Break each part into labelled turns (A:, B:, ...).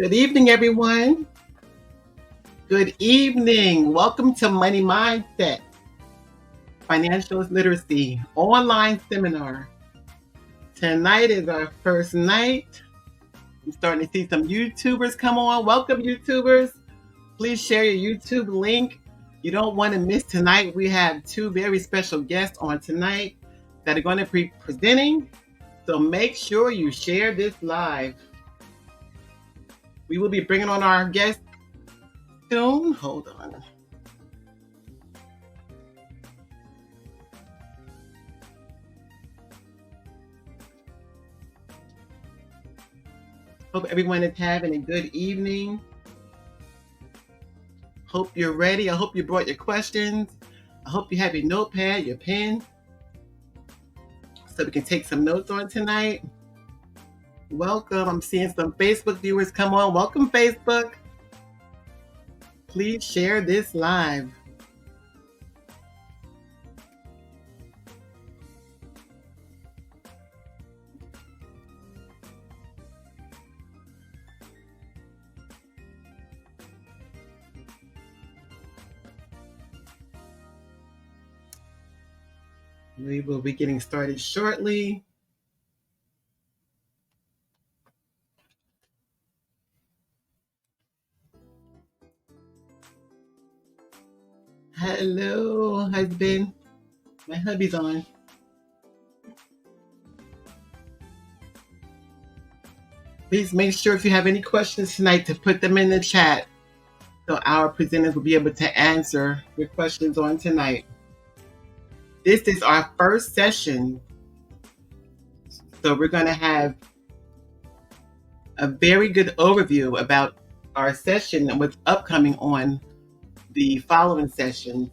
A: Good evening, everyone. Good evening. Welcome to Money Mindset, Financial Literacy online seminar. Tonight is our first night. I'm starting to see some YouTubers come on. Welcome, YouTubers. Please share your YouTube link. You don't want to miss tonight. We have two very special guests on tonight that are going to be presenting. So make sure you share this live. We will be bringing on our guests soon. Hold on. Hope everyone is having a good evening. Hope you're ready. I hope you brought your questions. I hope you have your notepad, your pen, so we can take some notes on tonight. Welcome. I'm seeing some Facebook viewers come on. Welcome, Facebook. Please share this live. We will be getting started shortly. Hello, husband. My hubby's on. Please make sure if you have any questions tonight to put them in the chat so our presenters will be able to answer your questions on tonight. This is our first session, so we're going to have a very good overview about our session and what's upcoming on the following sessions.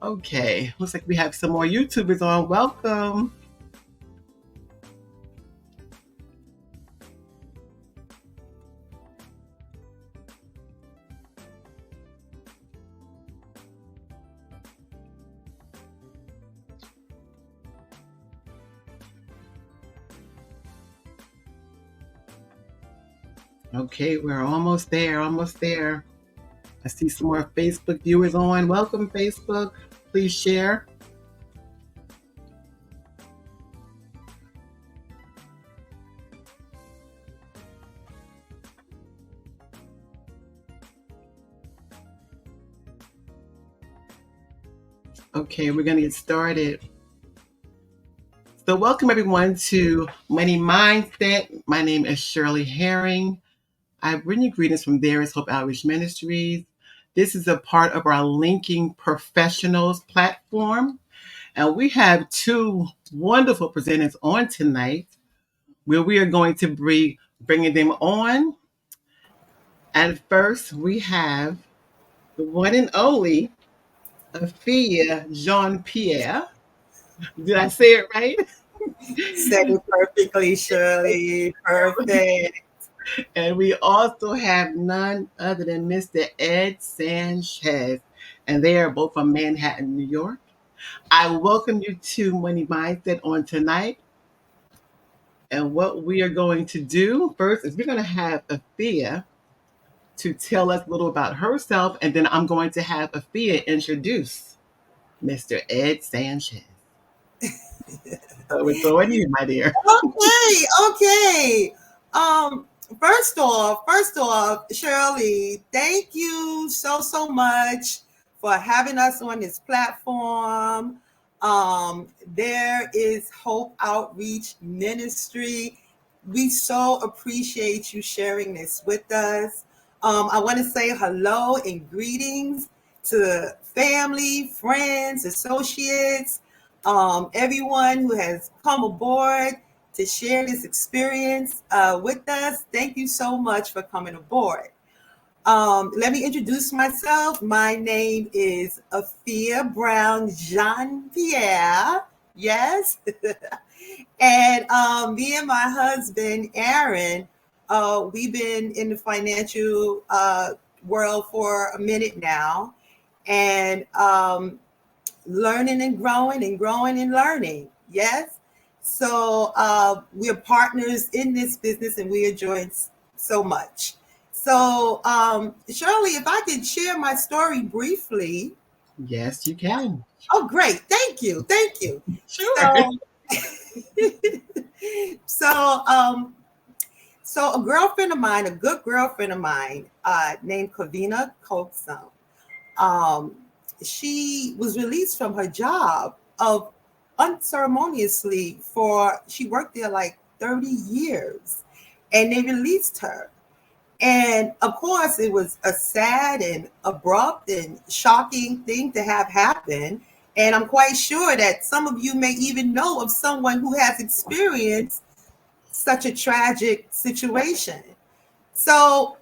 A: Okay, looks like we have some more YouTubers on. Welcome. Okay, we're almost there, almost there. I see some more Facebook viewers on. Welcome, Facebook. Please share. Okay, we're going to get started. So welcome everyone to Money Mindset. My name is Shirley Herring. I bring you greetings from There is Hope Outreach Ministries. This is a part of our Linking Professionals platform. And we have two wonderful presenters on tonight where we are going to be bringing them on. And first we have the one and only Afia Jean-Pierre. Did I say it right?
B: Said it perfectly, Shirley. Perfect.
A: And we also have none other than Mr. Ed Sanchez. And they are both from Manhattan, New York. I welcome you to Money Mindset on tonight. And what we are going to do first is we're going to have Afia to tell us a little about herself. And then I'm going to have Afia introduce Mr. Ed Sanchez. So it's on you, my dear.
B: Okay. First off, Shirley, thank you so much for having us on this platform. There is Hope Outreach Ministry. We so appreciate you sharing this with us. I want to say hello and greetings to family, friends, associates, everyone who has come aboard to share this experience with us. Thank you so much for coming aboard. Let me introduce myself. My name is Afia Brown Jean-Pierre. Yes. And me and my husband, Aaron, we've been in the financial world for a minute now. And learning and growing and learning. Yes. So we're partners in this business and we enjoy so much. So, Shirley, if I could share my story briefly.
A: Yes, you can.
B: Oh, great. Thank you. Thank you.
A: Sure.
B: So, so, so a girlfriend of mine, a good girlfriend of mine, named Kavina Coxum, um, she was released from her job of unceremoniously she worked there like 30 years, and they released her. And of course, it was a sad and abrupt and shocking thing to have happen. And I'm quite sure that some of you may even know of someone who has experienced such a tragic situation. So,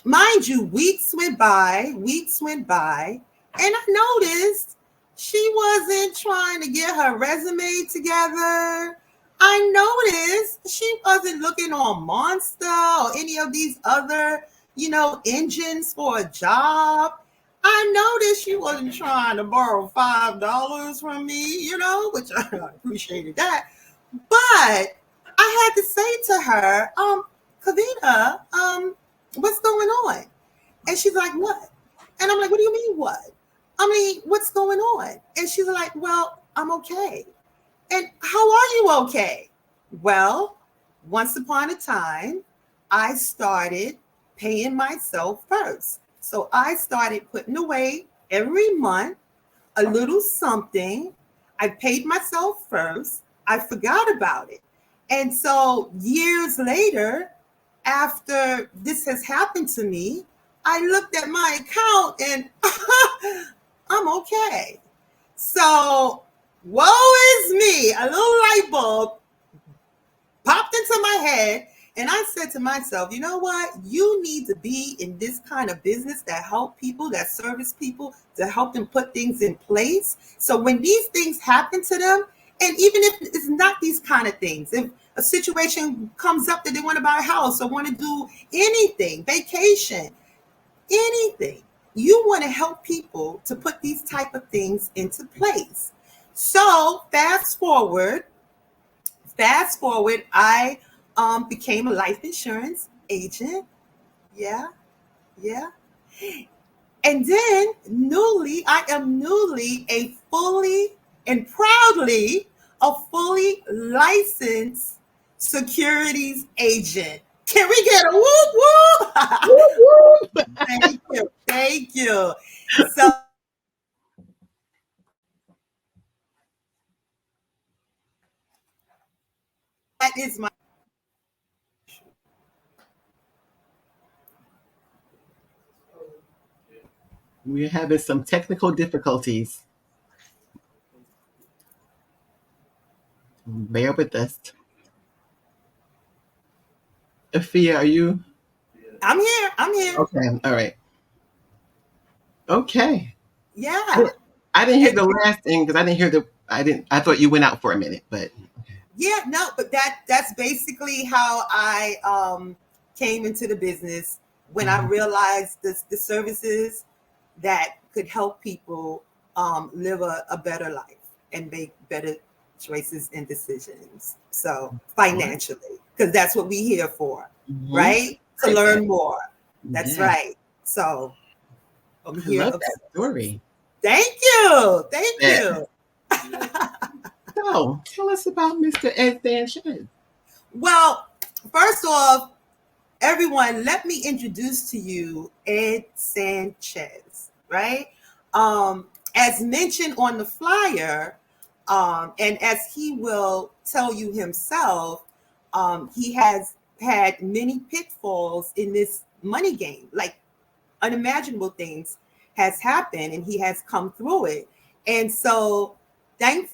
B: mind you, weeks went by, and I noticed she wasn't trying to get her resume together. I noticed she wasn't looking on Monster or any of these other, engines for a job. I noticed she wasn't trying to borrow $5 from me, which I appreciated that. But I had to say to her, Kavita, what's going on? And she's like, what? And I'm like, what do you mean, what? I mean, what's going on? And she's like, well, I'm okay. And how are you okay? Well, once upon a time, I started paying myself first. So I started putting away every month a little something. I paid myself first. I forgot about it. And so years later, after this has happened to me, I looked at my account and I'm okay. So, woe is me. A little light bulb popped into my head, and I said to myself, you know what? You need to be in this kind of business that help people, that service people, to help them put things in place. So when these things happen to them, and even if it's not these kind of things, if a situation comes up that they want to buy a house or want to do anything, vacation, anything, you want to help people to put these type of things into place. So fast forward, I became a life insurance agent. Yeah, yeah. And then I am newly a fully and proudly a fully licensed securities agent. Can we get a whoop whoop? Thank you. Thank you. So that is my
A: We're having some technical difficulties. Bear with us. Afia, are you
B: I'm here. I'm here.
A: okay? All right. Okay. I,
B: Yeah.
A: I didn't hear
B: And
A: the last thing because I didn't hear the. I didn't. I thought you went out for a minute, but
B: yeah, no, but that's basically how I came into the business when I
A: mhm.
B: realized the services that could help people live a better life and make better choices and decisions. So financially, because that's what we here for,
A: Mhm.
B: right? To
A: Right back.
B: learn more. That's
A: Yes,
B: right. So I'm
A: I
B: here.
A: love that story.
B: Thank you. Thank
A: Yeah.
B: you.
A: So, tell us about Mr. Ed Sanchez.
B: Well, first off, everyone, let me introduce to you Ed Sanchez, right? As mentioned on the flyer, and as he will tell you himself, he has had many pitfalls in this money game, like unimaginable things has happened, and he has come through it. And so, thank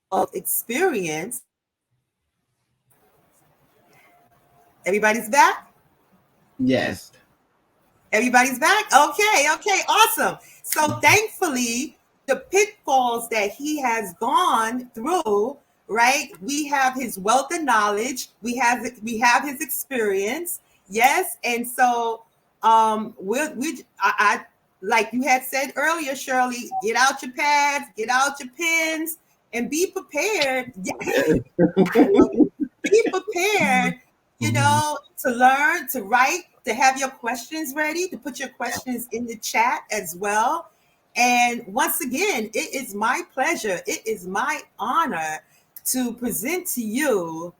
B: of experience. Everybody's back.
A: Yes.
B: Everybody's back? Okay, okay, awesome. So thankfully, the pitfalls that he has gone through, right? We have his wealth of knowledge, we have his experience, yes, and so we like you had said earlier, Shirley, get out your pads, get out your pens, and be prepared. I love it. Be prepared, to learn, to write, to have your questions ready, to put your questions in the chat as well. And once again, it is my pleasure, it is my honor to present to you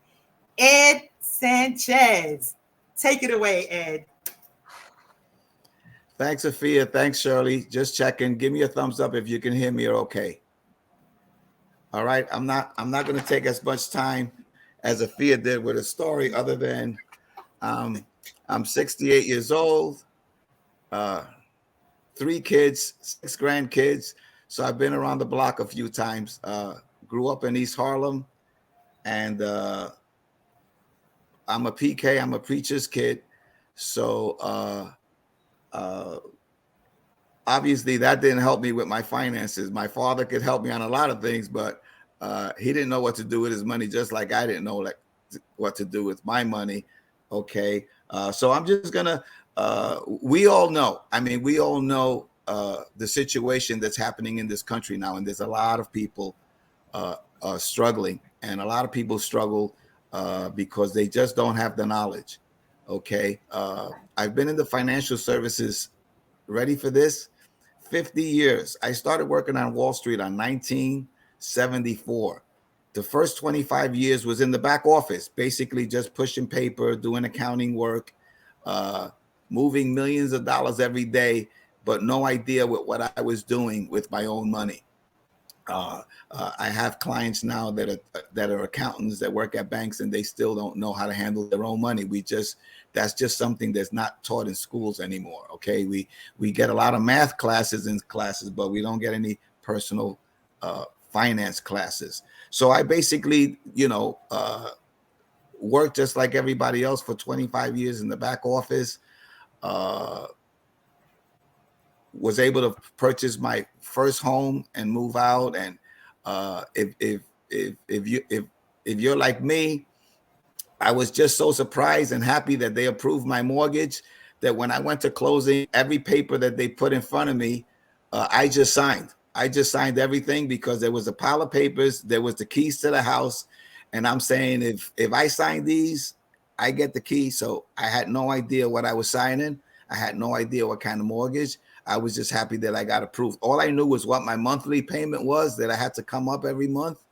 B: Ed Sanchez. Take it away, Ed.
C: Thanks, Afia. Thanks, Shirley. Just checking. Give me a thumbs up if you can hear me or okay. All right. I'm not going to take as much time as Afia did with a story, other than I'm 68 years old, 3 kids, 6 grandkids. So I've been around the block a few times. Grew up in East Harlem, and I'm a PK. I'm a preacher's kid. So obviously that didn't help me with my finances. My father could help me on a lot of things, but he didn't know what to do with his money, just like I didn't know what to do with my money. Okay. So I'm just gonna, we all know the situation that's happening in this country now, and there's a lot of people struggling, and a lot of people struggle because they just don't have the knowledge. Okay. I've been in the financial services, ready for this, 50 years. I started working on Wall Street on 1974. The first 25 years was in the back office, basically just pushing paper, doing accounting work, moving millions of dollars every day, but no idea what I was doing with my own money. I have clients now that are accountants that work at banks, and they still don't know how to handle their own money. That's just something that's not taught in schools anymore. Okay, we get a lot of math classes in classes, but we don't get any personal finance classes. So I basically, worked just like everybody else for 25 years in the back office. Was able to purchase my first home and move out. And if you're like me, I was just so surprised and happy that they approved my mortgage, that when I went to closing, every paper that they put in front of me, I just signed. I just signed everything, because there was a pile of papers, there was the keys to the house, and I'm saying, if I sign these, I get the key. So I had no idea what I was signing. I had no idea what kind of mortgage. I was just happy that I got approved. All I knew was what my monthly payment was, that I had to come up every month.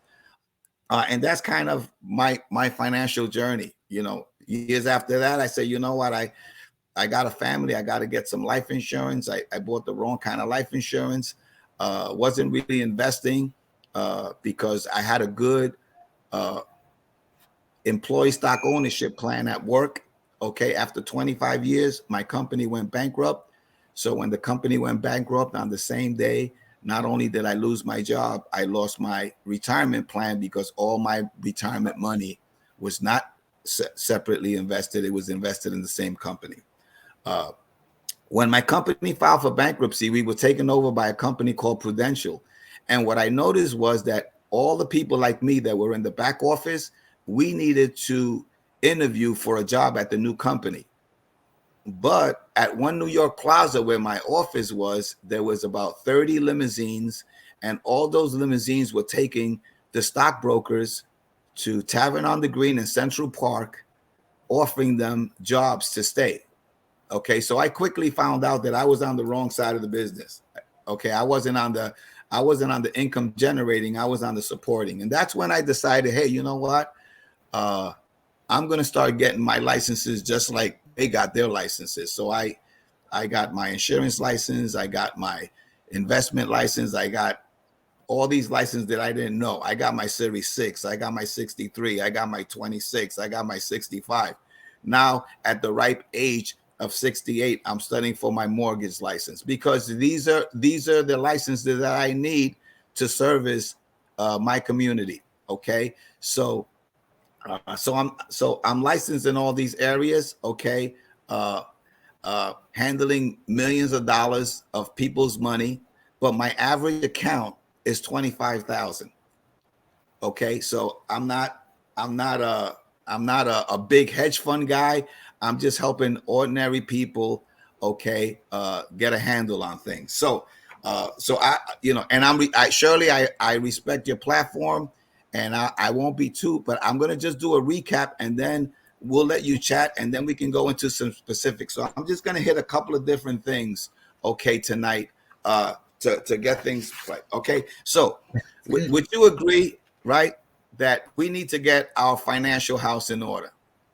C: And that's kind of my financial journey. Years after that, I said, you know what? I got a family. I got to get some life insurance. I bought the wrong kind of life insurance. Wasn't really investing because I had a good employee stock ownership plan at work. Okay. After 25 years, my company went bankrupt. So when the company went bankrupt, on the same day, not only did I lose my job, I lost my retirement plan, because all my retirement money was not separately invested. It was invested in the same company. When my company filed for bankruptcy, we were taken over by a company called Prudential. And what I noticed was that all the people like me that were in the back office, we needed to interview for a job at the new company. But at One New York Plaza, where my office was, there was about 30 limousines, and all those limousines were taking the stockbrokers to Tavern on the Green in Central Park, offering them jobs to stay. Okay, so I quickly found out that I was on the wrong side of the business. Okay, I wasn't on the income generating, I was on the supporting. And that's when I decided, hey, you know what? I'm going to start getting my licenses just like they got their licenses. So I got my insurance license. I got my investment license. I got all these licenses that I didn't know. I got my Series 6. I got my 63. I got my 26. I got my 65. Now, at the ripe age of 68, I'm studying for my mortgage license, because these are the licenses that I need to service my community. Okay, so I'm licensed in all these areas. Okay, handling millions of dollars of people's money, but my average account is 25,000. Okay, so I'm not a big hedge fund guy. I'm just helping ordinary people okay, get a handle on things. So I, and Shirley, I respect your platform, and I won't be too, but I'm going to just do a recap, and then we'll let you chat, and then we can go into some specifics. So I'm just going to hit a couple of different things, okay, tonight, to get things right. Okay. So would you agree, right, that we need to get our financial house in order,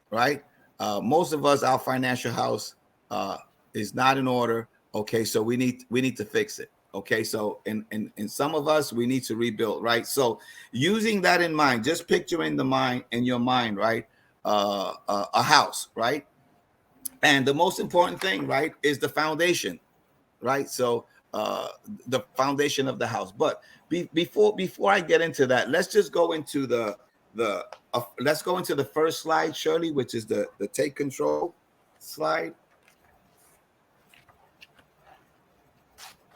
C: right? Most of us, our financial house is not in order. Okay, so we need to fix it. Okay, so in some of us, we need to rebuild, right? So using that in mind, just picture in your mind, right? A house, right? And the most important thing, right, is the foundation, right? So the foundation of the house. But before I get into that, let's just go into let's go into the first slide, Shirley, which is the take control slide.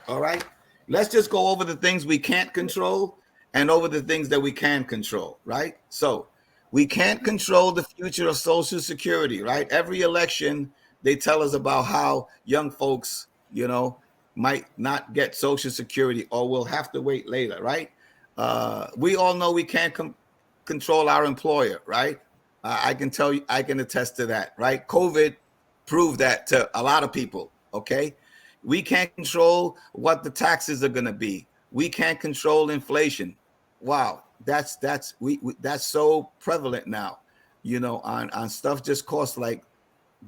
C: All right. Let's just go over the things we can't control and over the things that we can control, right? So we can't control the future of Social Security, right? Every election, they tell us about how young folks, might not get Social Security or will have to wait later, right? We all know we can't control our employer, right? I can tell you, I can attest to that, right? COVID proved that to a lot of people, okay? We can't control what the taxes are going to be. We can't control inflation. Wow, that's so prevalent now. On stuff just costs like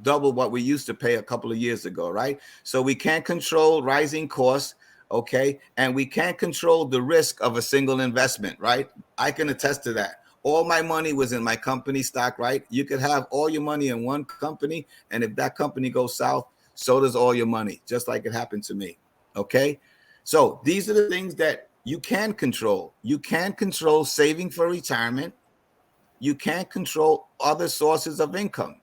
C: double what we used to pay a couple of years ago, right? So we can't control rising costs, okay? And we can't control the risk of a single investment, right? I can attest to that. All my money was in my company stock, right? You could have all your money in one company, and if that company goes south, so does all your money, just like it happened to me, okay? So these are the things that you can control. You can control saving for retirement. You can't control other sources of income.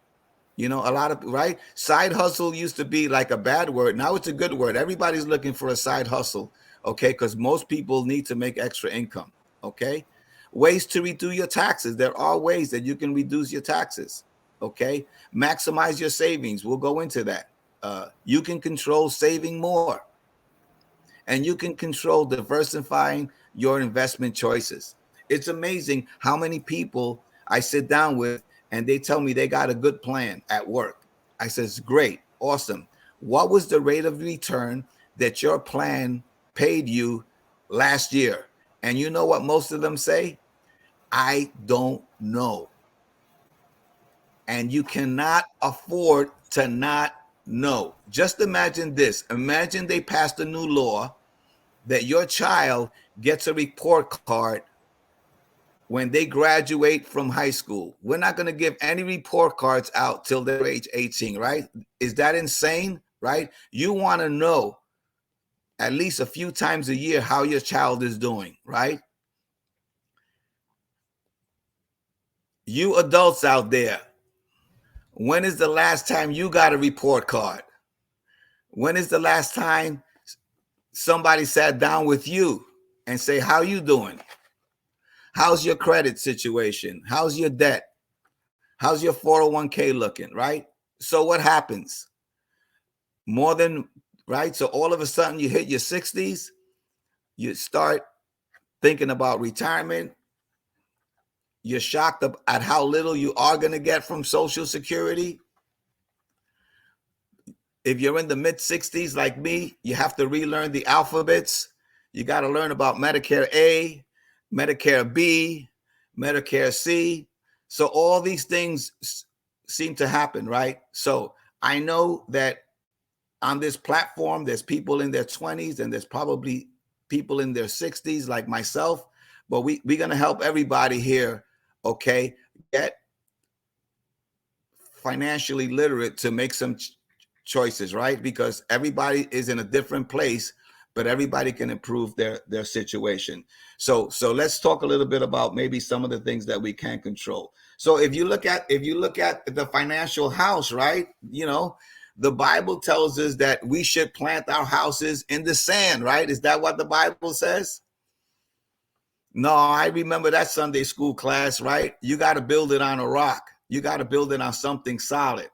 C: A lot of, right? Side hustle used to be like a bad word. Now it's a good word. Everybody's looking for a side hustle, okay? Because most people need to make extra income, okay? Ways to reduce your taxes. There are ways that you can reduce your taxes, okay? Maximize your savings. We'll go into that. You can control saving more. And you can control diversifying your investment choices. It's amazing how many people I sit down with and they tell me they got a good plan at work. I says, great, awesome. What was the rate of return that your plan paid you last year? And you know what most of them say? I don't know. And you cannot afford to not know. Just imagine this. Imagine they passed a new law that your child gets a report card when they graduate from high school. We're not going to give any report cards out till they're age 18, right? Is that insane, right? You want to know at least a few times a year how your child is doing, right? You adults out there, when is the last time you got a report card? When is the last time somebody sat down with you and say, how you doing? How's your credit situation? How's your debt? How's your 401k looking, right? So what happens? Right? So all of a sudden you hit your 60s, you start thinking about retirement. You're shocked at how little you are going to get from Social Security. If you're in the mid 60s like me, you have to relearn the alphabets. You got to learn about Medicare A, Medicare B, Medicare C. So all these things seem to happen, right? So I know that on this platform, there's people in their 20s and there's probably people in their 60s like myself, but we're going to help everybody here, okay, get financially literate to make some choices, right? Because everybody is in a different place, but everybody can improve their situation. So let's talk a little bit about maybe some of the things that we can control. So if you look at the financial house, right? The Bible tells us that we should plant our houses in the sand, right? Is that what the Bible says? No, I remember that Sunday school class, right? You got to build it on a rock. You got to build it on something solid,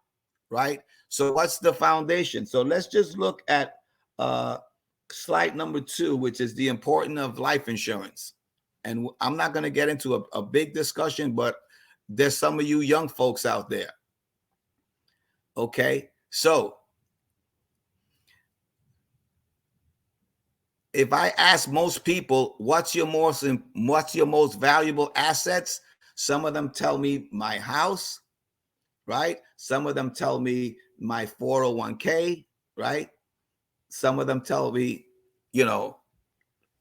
C: right? So what's the foundation? So let's just look at slide number 2, which is the importance of life insurance. And I'm not going to get into a big discussion, but there's some of you young folks out there. Okay, so if I ask most people, what's your most valuable assets? Some of them tell me my house, right? Some of them tell me my 401k, right? Some of them tell me, you know,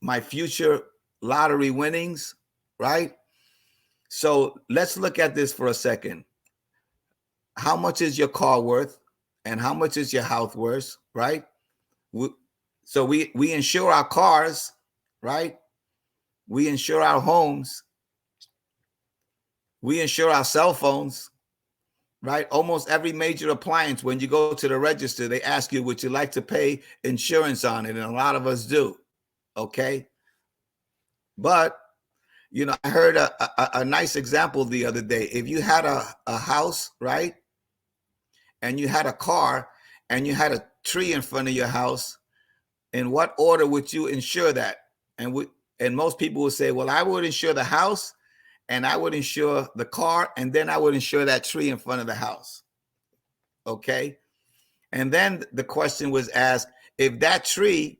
C: my future lottery winnings, right? So let's look at this for a second. How much is your car worth? And how much is your house worth, right? So we insure our cars, right? We insure our homes. We insure our cell phones, right? Almost every major appliance, when you go to the register, they ask you, would you like to pay insurance on it? And a lot of us do, okay? But, you know, I heard a nice example the other day. If you had a house, right? And you had a car and you had a tree in front of your house, in what order would you insure that? And most people would say, well, I would insure the house, and I would insure the car, and then I would insure that tree in front of the house. Okay. And then the question was asked, if that tree,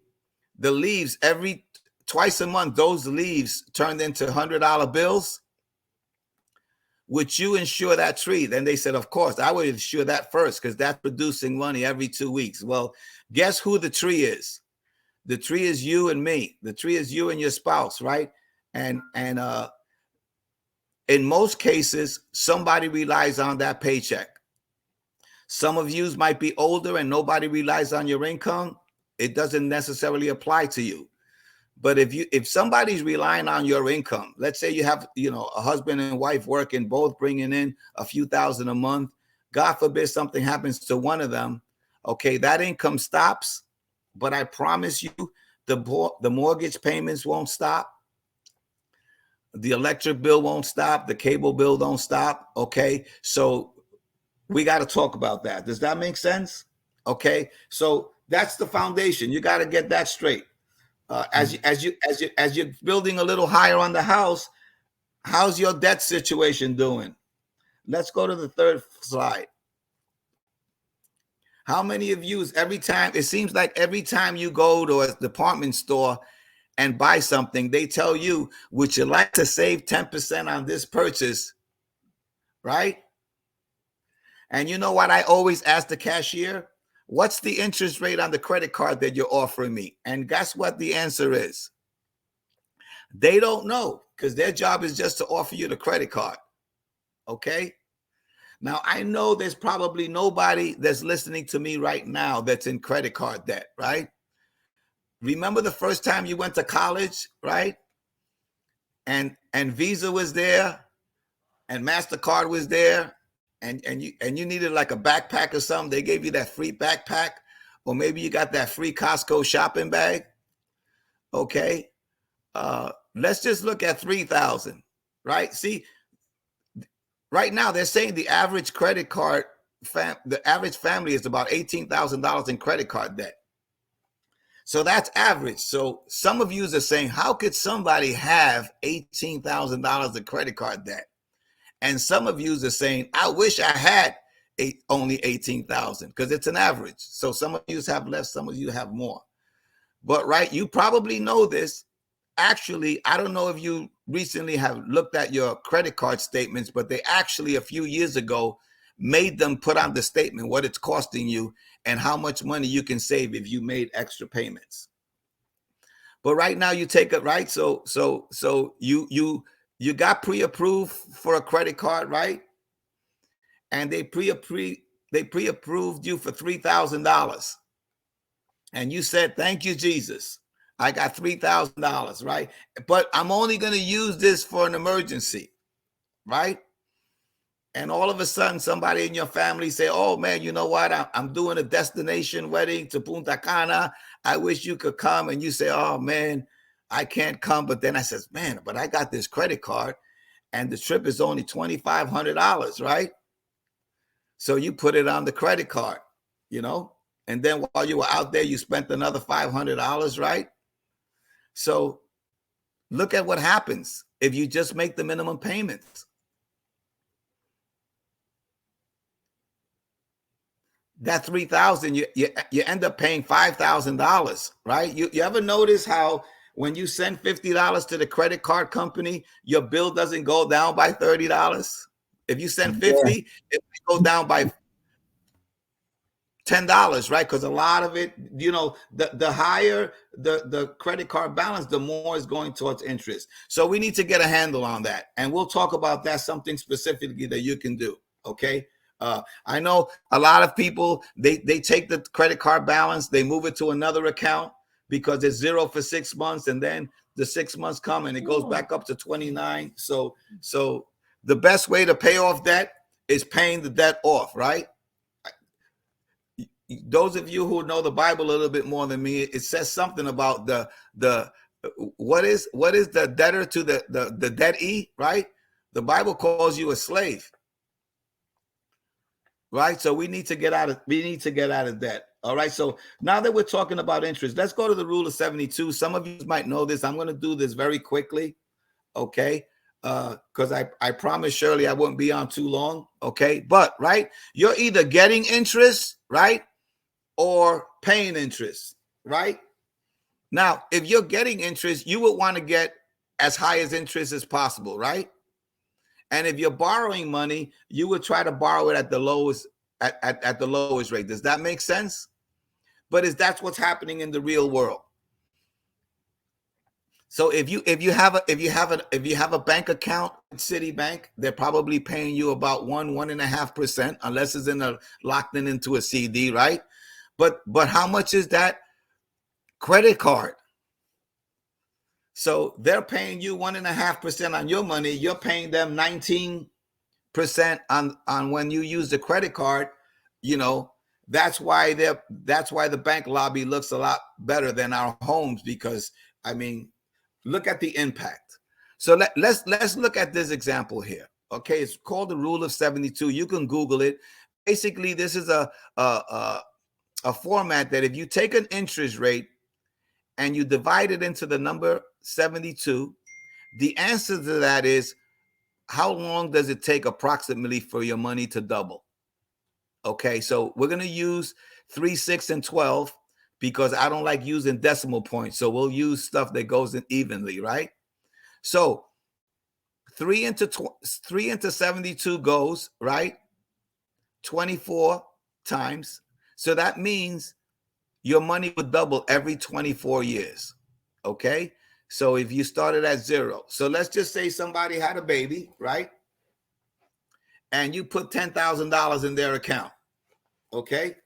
C: the leaves, twice a month, those leaves turned into $100 bills, would you insure that tree? Then they said, of course, I would insure that first, because that's producing money every 2 weeks. Well, guess who the tree is? The tree is you and me. The tree is you and your spouse, right? And in most cases, somebody relies on that paycheck. Some of you might be older and nobody relies on your income. It doesn't necessarily apply to you. But if somebody's relying on your income, let's say you have, you know, a husband and wife working, both bringing in a few thousand a month. God forbid something happens to one of them. Okay, that income stops. But I promise you, the mortgage payments won't stop. The electric bill won't stop. The cable bill don't stop. Okay, so we got to talk about that. Does that make sense? Okay, so that's the foundation. You got to get that straight. As you're building a little higher on the house, how's your debt situation doing? Let's go to the third slide. How many of you, it seems like every time you go to a department store and buy something, they tell you, would you like to save 10% on this purchase, right? And you know what I always ask the cashier? What's the interest rate on the credit card that you're offering me? And guess what the answer is? They don't know, because their job is just to offer you the credit card, okay? Now, I know there's probably nobody that's listening to me right now that's in credit card debt, right? Remember the first time you went to college, right? And Visa was there, and MasterCard was there, and you needed like a backpack or something. They gave you that free backpack, or maybe you got that free Costco shopping bag. Okay, let's just look at 3,000, right? See, right now they're saying the average credit card, the average family is about $18,000 in credit card debt. So that's average. So some of you are saying, how could somebody have $18,000 in credit card debt? And some of you are saying, I wish I had only 18,000, because it's an average. So some of you have less, some of you have more. But right, you probably know this. Actually, I don't know if you recently have looked at your credit card statements, but they actually a few years ago made them put on the statement what it's costing you and how much money you can save if you made extra payments. But right now you take it, right? So you got pre-approved for a credit card, right? And they pre-approved you for $3,000. And you said, thank you, Jesus. I got $3,000, right? But I'm only going to use this for an emergency, right? And all of a sudden, somebody in your family say, oh, man, you know what? I'm doing a destination wedding to Punta Cana. I wish you could come. And you say, oh, man, I can't come. But then I says, man, but I got this credit card and the trip is only $2,500, right? So you put it on the credit card. you know, and then while you were out there, you spent another $500, right? So look at what happens if you just make the minimum payments. That $3,000, you end up paying $5,000, right? You ever notice how when you send $50 to the credit card company, your bill doesn't go down by $30? If you send 50, it will go down by $10, right? Because a lot of it, you know, the higher the credit card balance, the more is going towards interest. So we need to get a handle on that, and we'll talk about that, something specifically that you can do. Okay. I know a lot of people, they take the credit card balance, they move it to another account because it's 0 for 6 months, and then the 6 months come and it goes back up to 29. So the best way to pay off debt is paying the debt off, right? Those of you who know the Bible a little bit more than me, it says something about the what is the debtor to the debtee, right? The Bible calls you a slave. Right. So we need to get out of debt. All right. So now that we're talking about interest, let's go to the rule of 72. Some of you might know this. I'm going to do this very quickly. Okay. Because I promised Shirley I wouldn't be on too long. Okay. But right, you're either getting interest, right, or paying interest, right? Now, if you're getting interest, you would want to get as high as interest as possible, right? And if you're borrowing money, you would try to borrow it at the lowest at the lowest rate. Does that make sense? But that's what's happening in the real world. So if you have a bank account at Citibank, they're probably paying you about 1.5%, unless it's locked into a CD, right? But how much is that credit card? So they're paying you 1.5% on your money. You're paying them 19% on when you use the credit card. You know, that's why the bank lobby looks a lot better than our homes, because I mean, look at the impact. So let's look at this example here. Okay, it's called the rule of 72. You can Google it. Basically, this is a format that if you take an interest rate and you divide it into the number 72, the answer to that is, how long does it take approximately for your money to double? Okay, so we're going to use 3, 6, and 12 because I don't like using decimal points. So we'll use stuff that goes in evenly, right? So 3 into 72 goes, right, 24 times. So that means your money would double every 24 years. Okay. So if you started at 0, so let's just say somebody had a baby, right? And you put $10,000 in their account. Okay.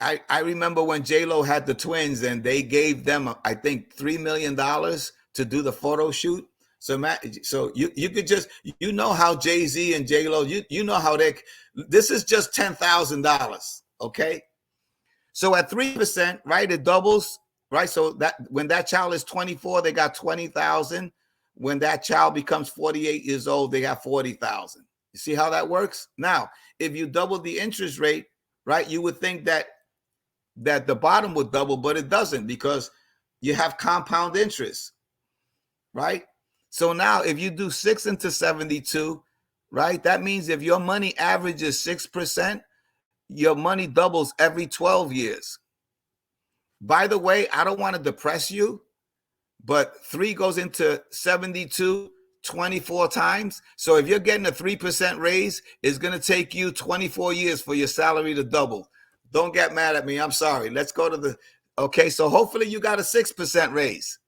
C: I remember when J-Lo had the twins and they gave them, I think, $3 million to do the photo shoot. So you could just, you know how Jay-Z and J-Lo, you know how this is just $10,000. Okay. So at 3%, right, it doubles, right? So that when that child is 24, they got 20,000. When that child becomes 48 years old, they got 40,000. You see how that works? Now, if you double the interest rate, right, you would think that the bottom would double, but it doesn't, because you have compound interest, right? So now if you do 6 into 72, right, that means if your money averages 6%, your money doubles every 12 years. By the way, I don't want to depress you, but 3 goes into 72 24 times. So if you're getting a 3% raise, it's going to take you 24 years for your salary to double. Don't get mad at me. I'm sorry. Let's go to okay. So hopefully you got a 6% raise.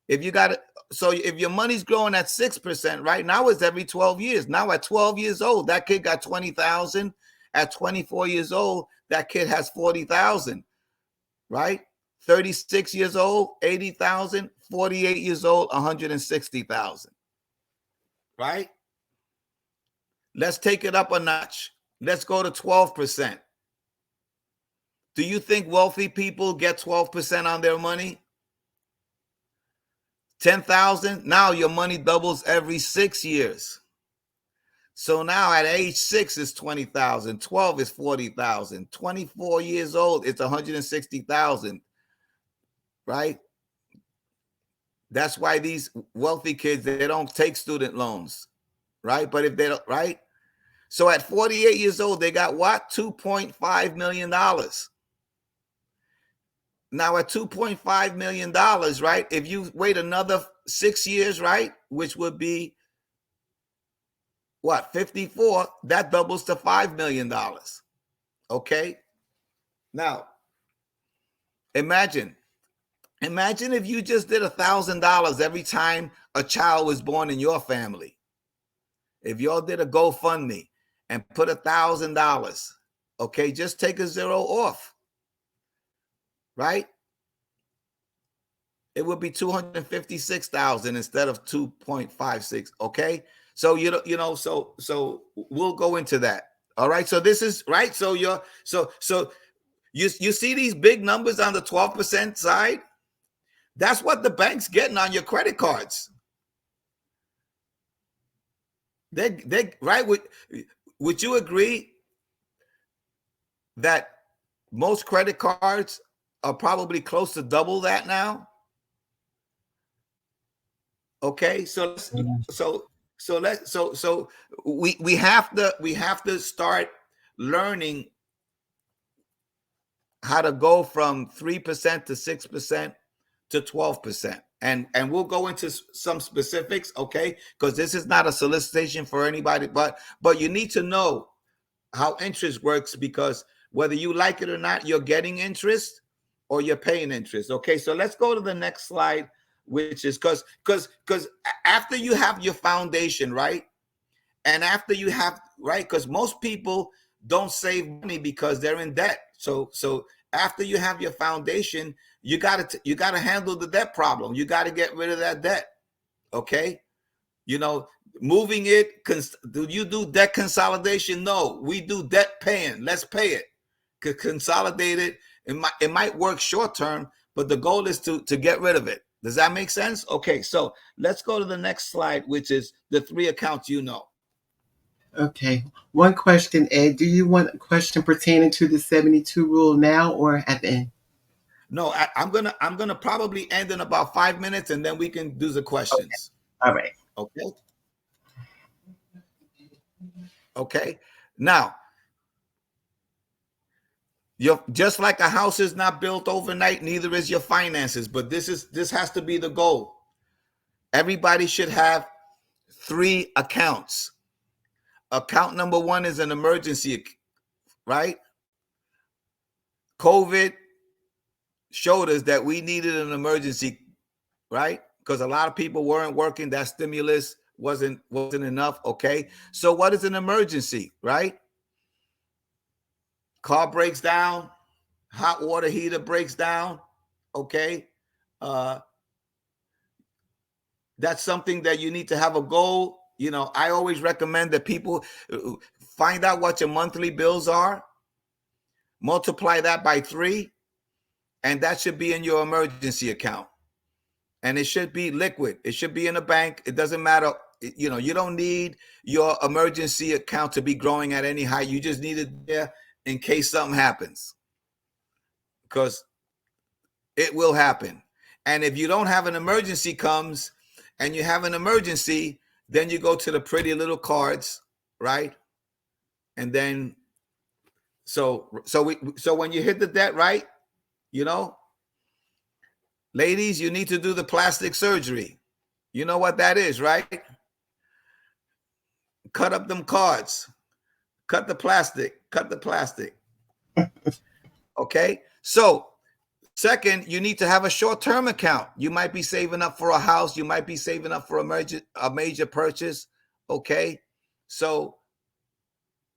C: If you got it, so if your money's growing at 6%, right now it's every 12 years. Now at 12 years old, that kid got 20,000. At 24 years old, that kid has 40,000, right? 36 years old, 80,000. 48 years old, 160,000, right? Let's take it up a notch. Let's go to 12%. Do you think wealthy people get 12% on their money? 10,000. Now your money doubles every 6 years. So now at age 6 is 20,000, 12 is 40,000, 24 years old, it's 160,000, right? That's why these wealthy kids, they don't take student loans, right? But if they don't, right? So at 48 years old, they got what? $2.5 million. Now at $2.5 million, right? If you wait another 6 years, right? Which would be what? 54, that doubles to $5 million. Okay. Now, imagine if you just did $1,000 every time a child was born in your family. If y'all did a GoFundMe and put $1,000, okay, just take a zero off, right? It would be 256,000 instead of 2.56. Okay, so so we'll go into that. All right, so this is right. So you see these big numbers on the 12% side. That's what the bank's getting on your credit cards. They right. Would you agree that most credit cards are probably close to double that now? Okay, so we have to start learning how to go from 3% to 6% to 12%. And we'll go into some specifics, okay? Because this is not a solicitation for anybody, but you need to know how interest works, because whether you like it or not, you're getting interest or you're paying interest. Okay, so let's go to the next slide, which is because after you have your foundation, right? And after you have, right, because most people don't save money because they're in debt. So after you have your foundation, you gotta handle the debt problem. You got to get rid of that debt. Okay, moving it. Do you do debt consolidation? No, we do debt paying. Let's pay it. Consolidate it. It might work short term, but the goal is to get rid of it. Does that make sense? Okay, so let's go to the next slide, which is the 3 accounts.
A: Okay. One question, Ed. Do you want a question pertaining to the 72 rule now or at the end?
C: No, I'm gonna probably end in about 5 minutes, and then we can do the questions.
A: Okay. All right.
C: Okay. Okay. Now, just like a house is not built overnight, neither is your finances. But this has to be the goal. Everybody should have 3 accounts. Account number 1 is an emergency, right? COVID showed us that we needed an emergency, right? Because a lot of people weren't working. That stimulus wasn't enough. Okay, so what is an emergency, right? Car breaks down, hot water heater breaks down. Okay, that's something that you need to have a goal. I always recommend that people find out what your monthly bills are, multiply that by 3, and that should be in your emergency account. And it should be liquid. It should be in a bank. It doesn't matter. You don't need your emergency account to be growing at any height. You just need it there in case something happens, because it will happen. And if you don't have an emergency comes and you have an emergency, then you go to the pretty little cards, right? And then, so when you hit the debt, right, ladies, you need to do the plastic surgery. You know what that is, right? Cut up them cards. Cut the plastic. Okay? So, second, you need to have a short-term account. You might be saving up for a house. You might be saving up for a major purchase. Okay? So,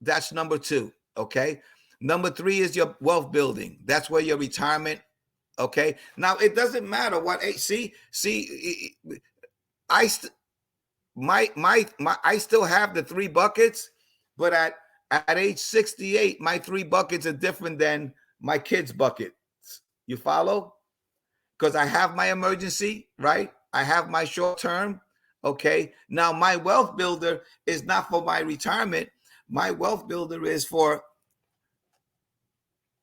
C: that's number 2. Okay? Number 3 is your wealth building. That's where your retirement. Okay. Now it doesn't matter what age. I still have the 3 buckets, but at age 68, my 3 buckets are different than my kids' buckets. You follow? Because I have my emergency, right? I have my short term. Okay. Now, my wealth builder is not for my retirement. My wealth builder is for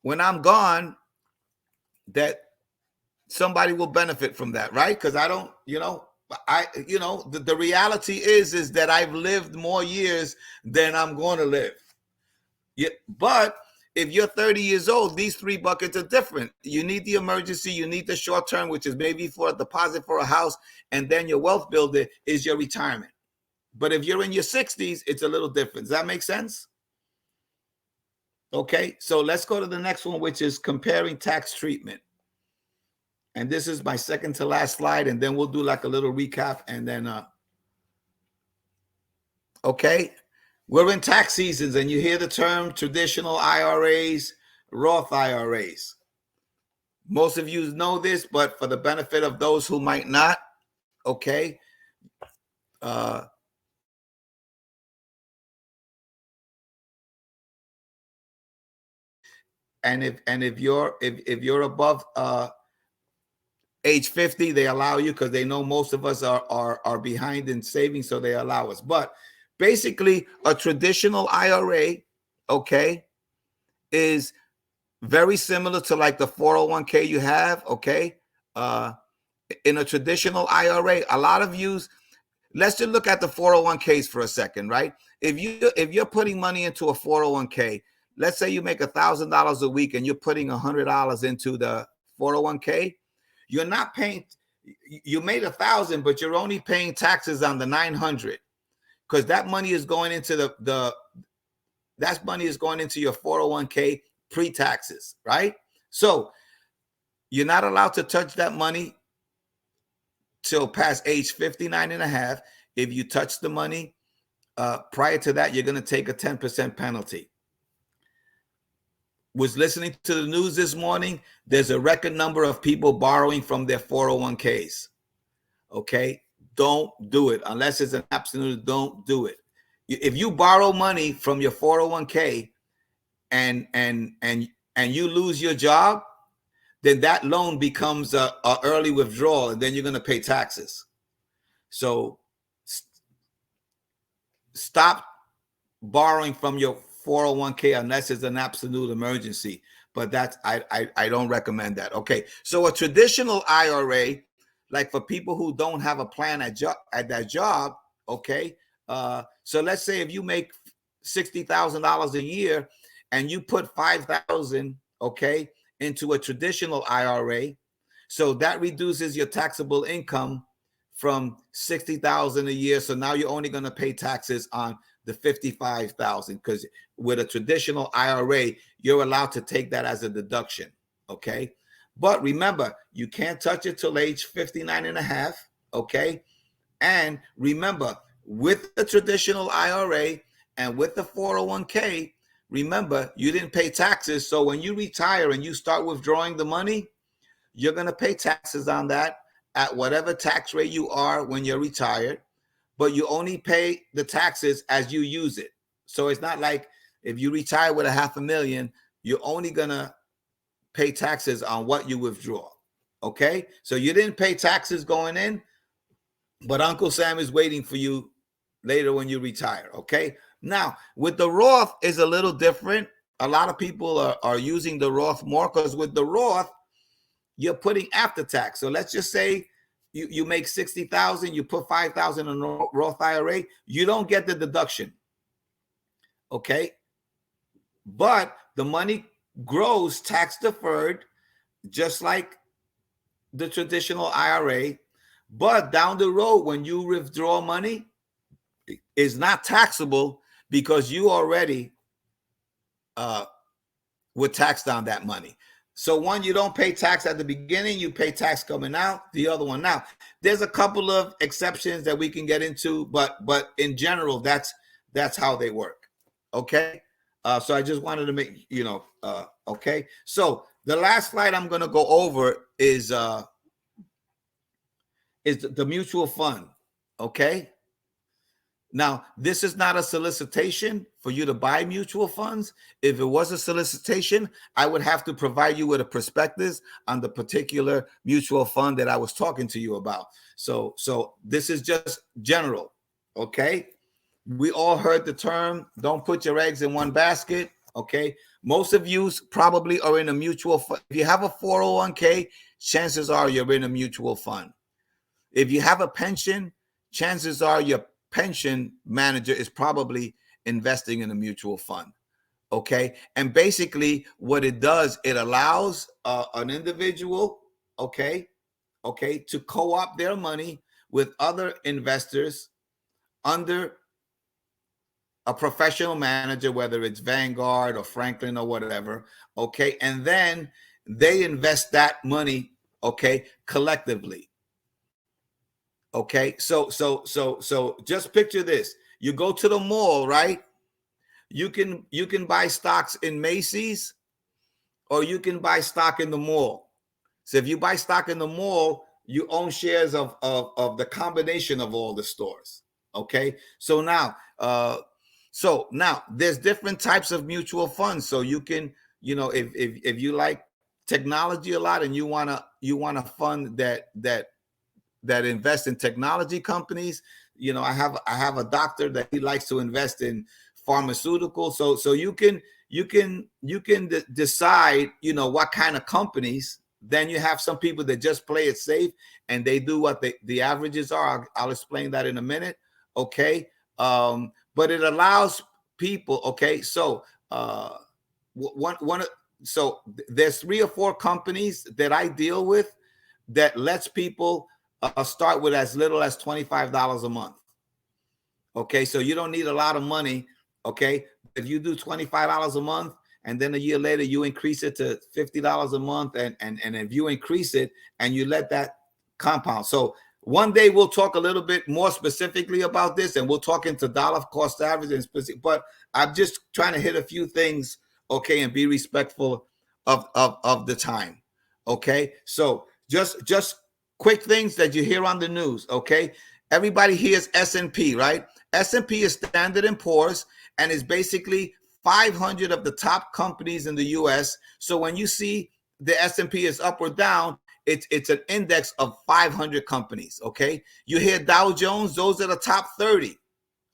C: when I'm gone, that somebody will benefit from that, right? Because I don't, the reality is that I've lived more years than I'm going to live. Yeah, but if you're 30 years old, these three buckets are different. You need the emergency, you need the short term, which is maybe for a deposit for a house, and then your wealth builder is your retirement. But if you're in your 60s, it's a little different. Does that make sense? Okay, so let's go to the next one, which is comparing tax treatment. And this is my second to last slide, and then we'll do like a little recap, and then okay. We're in tax seasons, and you hear the term traditional IRAs, Roth IRAs. Most of you know this, but for the benefit of those who might not, okay. And if you're above age 50, they allow you, because they know most of us are behind in saving, so they allow us. But basically, a traditional IRA, okay, is very similar to like the 401k you have, okay? In a traditional IRA, a lot of you, let's just look at the 401ks for a second, right? If you're putting money into a 401k, let's say you make $1,000 a week and you're putting $100 into the 401k, you're not paying. You made 1,000, but you're only paying taxes on the 900, because that money is going into that money is going into your 401k pre-taxes, right? So you're not allowed to touch that money till past age 59 and a half. If you touch the money prior to that, you're going to take a 10% penalty. Was listening to the news this morning. There's a record number of people borrowing from their 401ks. Okay, don't do it unless it's an absolute. Don't do it. If you borrow money from your 401k and you lose your job, then that loan becomes a early withdrawal, and then you're going to pay taxes. So stop borrowing from your 401k unless it's an absolute emergency. But that's I don't recommend that. Okay, so a traditional IRA, like for people who don't have a plan at that job, okay. So let's say if you make $60,000 a year and you put $5,000, okay, into a traditional IRA, so that reduces your taxable income from $60,000 a year. So now you're only going to pay taxes on the $55,000, because with a traditional IRA, you're allowed to take that as a deduction. Okay. But remember, you can't touch it till age 59 and a half. Okay. And remember, with the traditional IRA and with the 401k, remember, you didn't pay taxes. So when you retire and you start withdrawing the money, you're going to pay taxes on that at whatever tax rate you are when you're retired, but you only pay the taxes as you use it. So it's not like if you retire with $500,000, you're only going to pay taxes on what you withdraw. Okay. So you didn't pay taxes going in, but Uncle Sam is waiting for you later when you retire. Okay. Now with the Roth is a little different. A lot of people are using the Roth more, because with the Roth, you're putting after tax. So let's just say you make 60,000, you put 5,000 in a Roth IRA, you don't get the deduction. Okay. But the money grows tax deferred, just like the traditional IRA. But down the road, when you withdraw money, it's not taxable, because you already were taxed on that money. So one, you don't pay tax at the beginning, you pay tax coming out. The other one, now there's a couple of exceptions that we can get into, but in general, that's how they work. Okay. So I just wanted to make, okay. So the last slide I'm going to go over is the mutual fund. Okay. Now, this is not a solicitation for you to buy mutual funds. If it was a solicitation, I would have to provide you with a prospectus on the particular mutual fund that I was talking to you about. So this is just general, okay? We all heard the term, don't put your eggs in one basket, okay? Most of you probably are in a mutual fund. If you have a 401k, chances are you're in a mutual fund. If you have a pension, chances are your pension manager is probably investing in a mutual fund, okay? And basically what it does, it allows an individual, okay, to co-opt their money with other investors under a professional manager, whether it's Vanguard or Franklin or whatever, okay? And then they invest that money, okay, collectively. Okay, so just picture this. You go to the mall, right? You can buy stocks in Macy's, or you can buy stock in the mall. So if you buy stock in the mall, you own shares of the combination of all the stores. Okay, so now there's different types of mutual funds. So you can, if you like technology a lot and you want a fund that invest in technology companies. I have a doctor that he likes to invest in pharmaceuticals. So you can decide, what kind of companies. Then you have some people that just play it safe and they do what the averages are. I'll explain that in a minute. Okay. But it allows people. Okay. So so there's 3 or 4 companies that I deal with that lets people start with as little as $25 a month. Okay, so you don't need a lot of money. Okay, if you do $25 a month and then a year later you increase it to $50 a month, and if you increase it and you let that compound. So one day we'll talk a little bit more specifically about this, and we'll talk into dollar cost average and specific. But I'm just trying to hit a few things, okay, and be respectful of the time. Okay, so just quick things that you hear on the news, okay? Everybody hears S&P, right? S&P is Standard & Poor's, and is basically 500 of the top companies in the U.S. So when you see the S&P is up or down, it's an index of 500 companies, okay? You hear Dow Jones, those are the top 30,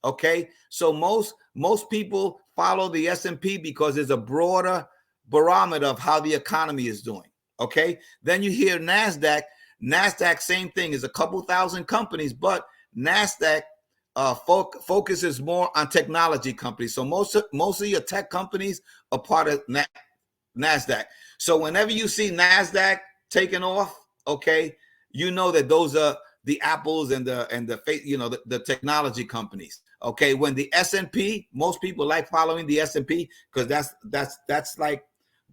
C: okay? So most people follow the S&P because it's a broader barometer of how the economy is doing, okay? Then you hear NASDAQ. NASDAQ, same thing, is a couple thousand companies, but NASDAQ focuses more on technology companies. So most of your tech companies are part of NASDAQ. So whenever you see NASDAQ taking off, okay, you know that those are the Apples and the technology companies. Okay, when the S&P, most people like following the S&P because that's like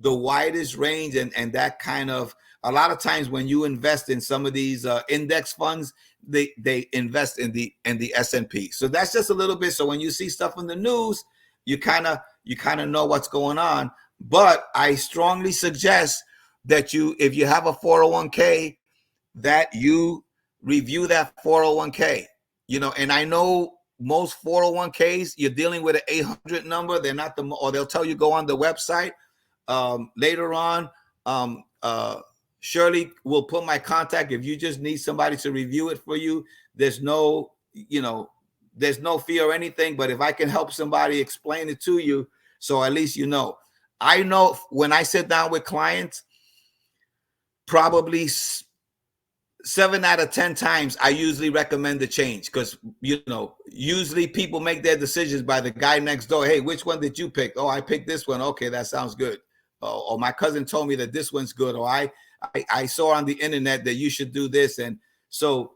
C: the widest range, and that kind of, a lot of times when you invest in some of these index funds, they invest in the S&P. So that's just a little bit. So when you see stuff in the news, you kind of know what's going on. But I strongly suggest that if you have a 401k, that you review that 401k. And I know most 401ks, you're dealing with an 800 number. They're not or they'll tell you go on the website. Later on, Shirley will put my contact. If you just need somebody to review it for you, there's no fear or anything. But if I can help somebody explain it to you, so at least I know when I sit down with clients, probably 7 out of 10 times, I usually recommend the change because, usually people make their decisions by the guy next door. Hey, which one did you pick? Oh, I picked this one. Okay, that sounds good. Or my cousin told me that this one's good. Or I saw on the internet that you should do this. And so,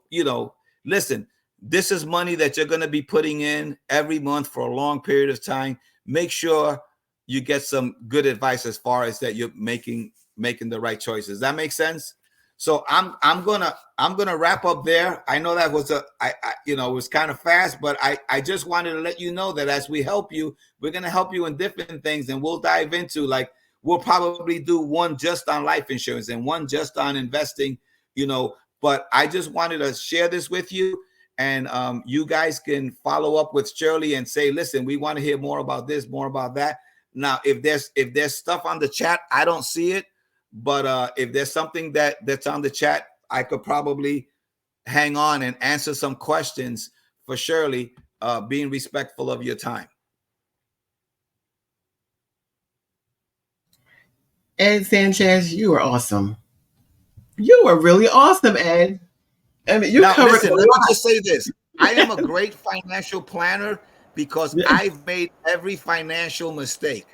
C: listen, this is money that you're going to be putting in every month for a long period of time. Make sure you get some good advice as far as that you're making the right choices. That makes sense? So I'm gonna wrap up there. I know that was it was kind of fast, but I just wanted to let you know that as we help you, we're gonna help you in different things, and we'll dive into, like, we'll probably do one just on life insurance and one just on investing, But I just wanted to share this with you, And you guys can follow up with Shirley and say, listen, we want to hear more about this, more about that. Now, if there's stuff on the chat, I don't see it. But if there's something that's on the chat, I could probably hang on and answer some questions for Shirley, being respectful of your time.
A: Ed Sanchez, you are awesome. You are really awesome, Ed. I mean, you covered.
C: Listen, let me just say this. I am a great financial planner because I've made every financial mistake.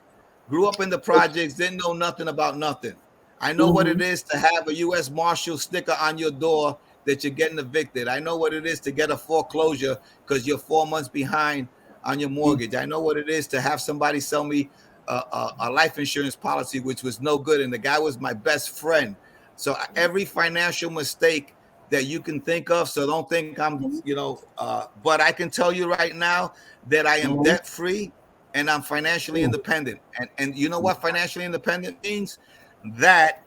C: Grew up in the projects, didn't know nothing about nothing. I know what it is to have a U.S. Marshal sticker on your door that you're getting evicted. I know what it is to get a foreclosure because you're 4 months behind on your mortgage. I know what it is to have somebody sell me a life insurance policy, which was no good, and the guy was my best friend. So every financial mistake that you can think of. So don't think I'm, but I can tell you right now that I am debt free and I'm financially independent. And you know what financially independent means? That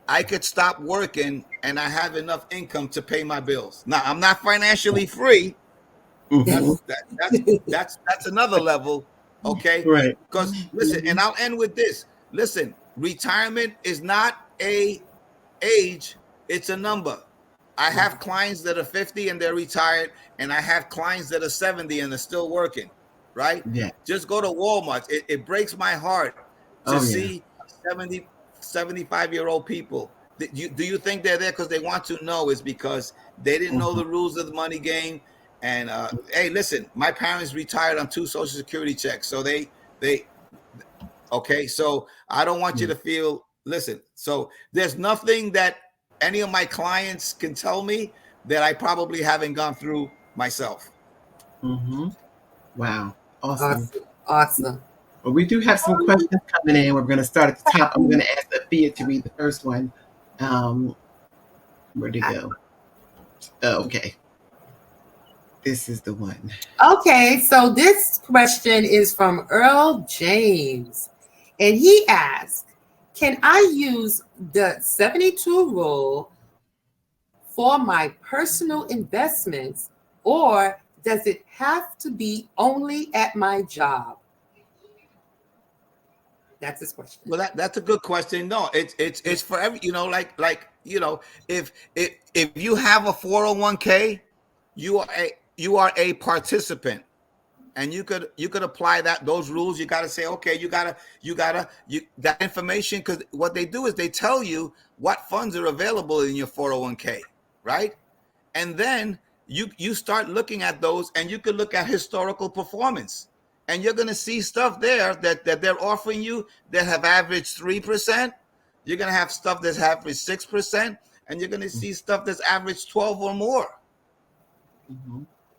C: I could stop working and I have enough income to pay my bills. Now I'm not financially free. That's another level. Okay.
A: Right.
C: Because listen, and I'll end with this. Listen, retirement is not a age, it's a number. I have clients that are 50 and they're retired, and I have clients that are 70 and they're still working, right?
A: Yeah.
C: Just go to Walmart. It breaks my heart to see 70, 75-year-old people. Do you think they're there because they want to? No, it's because they didn't know the rules of the money game. And hey, listen, my parents retired on 2 Social Security checks. So they okay. So I don't want you to feel, listen, so there's nothing that any of my clients can tell me that I probably haven't gone through myself.
A: Wow. Awesome.
B: Awesome.
A: Well, we do have some questions coming in. We're going to start at the top. I'm going to ask Afia to read the first one. Where'd it go? Oh, okay. This is the one.
B: Okay, so this question is from Earl James. And he asked, can I use the 72 rule for my personal investments, or does it have to be only at my job? That's his question.
C: Well, that's a good question. No, it's for every, if you have a 401k, you are a participant. And you could apply those rules. You got to say, okay, you gotta that information, because what they do is they tell you what funds are available in your 401k, right? And then you start looking at those, and you could look at historical performance, and you're gonna see stuff there that they're offering you that have averaged 3%. You're gonna have stuff that's averaged 6%, and you're gonna see stuff that's averaged 12 or more.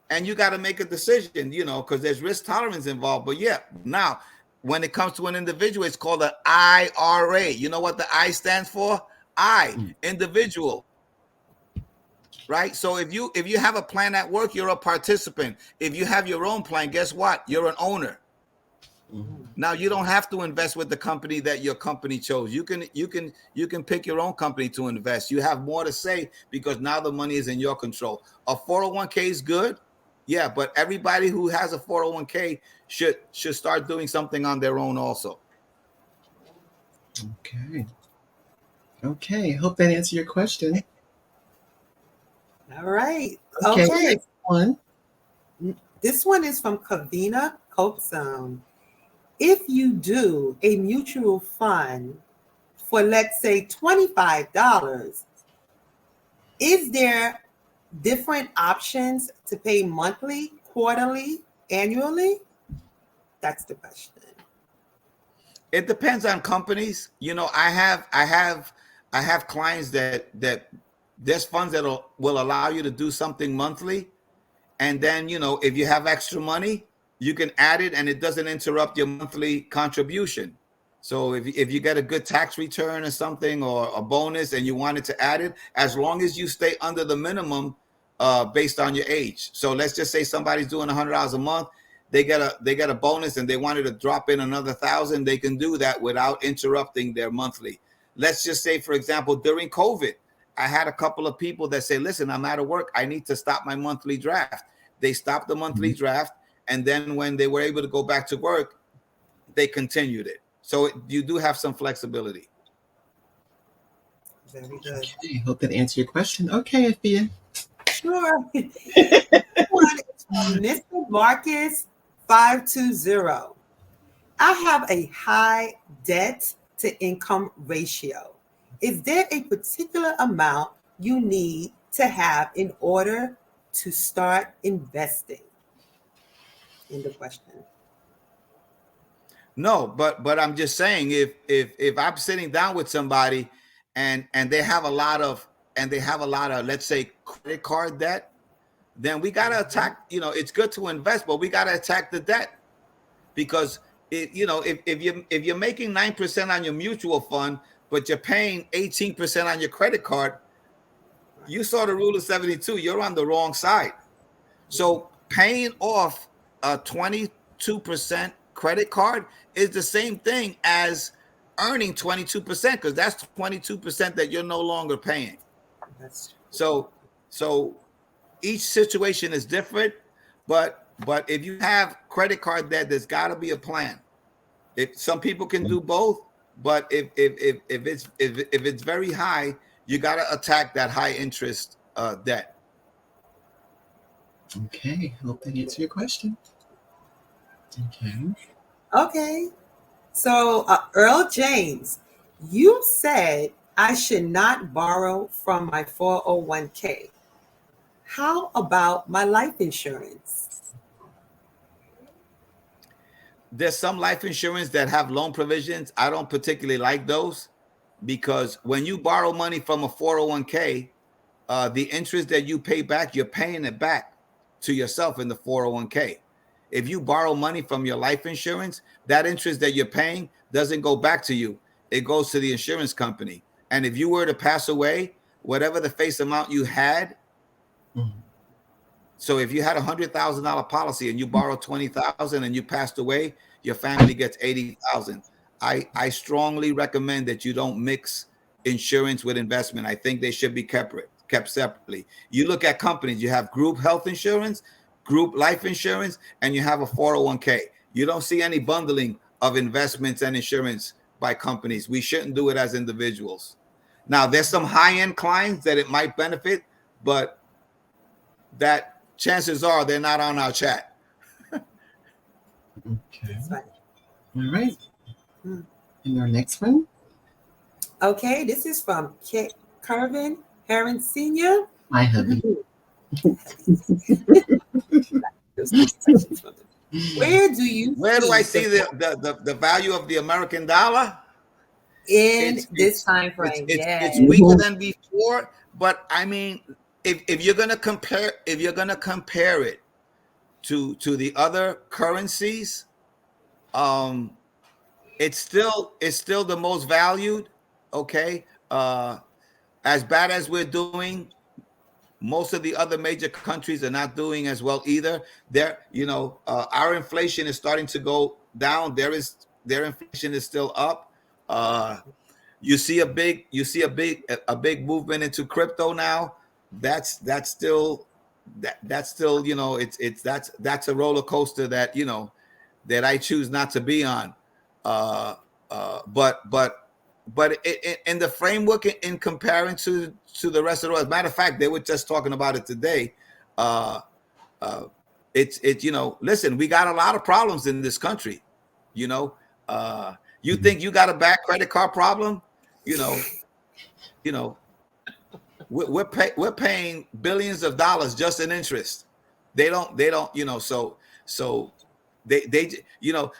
C: And you got to make a decision, because there's risk tolerance involved. But yeah, now when it comes to an individual, it's called an IRA. You know what the I stands for? Individual. Right? So if you have a plan at work, you're a participant. If you have your own plan, guess what? You're an owner. Now you don't have to invest with the company that your company chose. You can pick your own company to invest. You have more to say because now the money is in your control. A 401k is good. Yeah, but everybody who has a 401k should start doing something on their own also.
A: Okay. Hope that answered your question.
B: All right.
A: Okay.
B: This one is from Kavina Copesound. If you do a mutual fund for, let's say, $25, is there different options to pay monthly, quarterly, annually? That's the question.
C: It depends on companies. I have clients that there's funds that will allow you to do something monthly, and then if you have extra money, you can add it, and it doesn't interrupt your monthly contribution. So if you get a good tax return or something, or a bonus, and you wanted to add it, as long as you stay under the minimum based on your age. So let's just say somebody's doing $100 a month, they get a bonus, and they wanted to drop in another 1,000. They can do that without interrupting their monthly. Let's just say, for example, during COVID, I had a couple of people that say, listen, I'm out of work. I need to stop my monthly draft. They stopped the monthly draft. And then when they were able to go back to work, they continued it. So you do have some flexibility.
B: Very good.
A: Okay, hope that answered your question. Okay, Afia.
B: Sure. Mr. Marcus 520. I have a high debt to income ratio. Is there a particular amount you need to have in order to start investing? End of question.
C: No, but I'm just saying, if I'm sitting down with somebody and they have a lot of let's say credit card debt, then we got to attack, it's good to invest, but we got to attack the debt, because if you're making 9% on your mutual fund, but you're paying 18% on your credit card, you saw the rule of 72, you're on the wrong side. So paying off a 22% credit card is the same thing as earning 22%, because that's 22% that you're no longer paying. So each situation is different, but if you have credit card debt, there's got to be a plan. If some people can do both, but if it's very high, you got to attack that high interest debt.
A: Okay, hope that answered your question.
B: Okay. So, Earl James, you said I should not borrow from my 401k. How about my life insurance?
C: There's some life insurance that have loan provisions. I don't particularly like those, because when you borrow money from a 401k, the interest that you pay back, you're paying it back to yourself in the 401k. If you borrow money from your life insurance, that interest that you're paying doesn't go back to you. It goes to the insurance company. And if you were to pass away, whatever the face amount you had, so if you had $100,000 policy and you borrowed $20,000 and you passed away, your family gets $80,000. I strongly recommend that you don't mix insurance with investment. I think they should be kept separately. You look at companies, you have group health insurance, group life insurance, and you have a 401k. You don't see any bundling of investments and insurance by companies. We shouldn't do it as individuals. Now, there's some high-end clients that it might benefit, but that chances are they're not on our chat.
A: Okay. All right. And our next one.
B: Okay, this is from Kervin Heron Sr.
A: My hubby.
B: Where do
C: I see the value of the American dollar?
B: In this time frame?
C: It's weaker than before, but I mean, if you're gonna compare it to the other currencies, it's still the most valued. Okay, as bad as we're doing, most of the other major countries are not doing as well either. Our inflation is starting to go down. Their inflation is still up. You see a big movement into crypto now. That's still that's a roller coaster that that I choose not to be on. But in the framework, in comparing to the rest of the world, as a matter of fact, they were just talking about it today. Listen, we got a lot of problems in this country. You think you got a bad credit card problem? We're paying billions of dollars just in interest. They don't. So they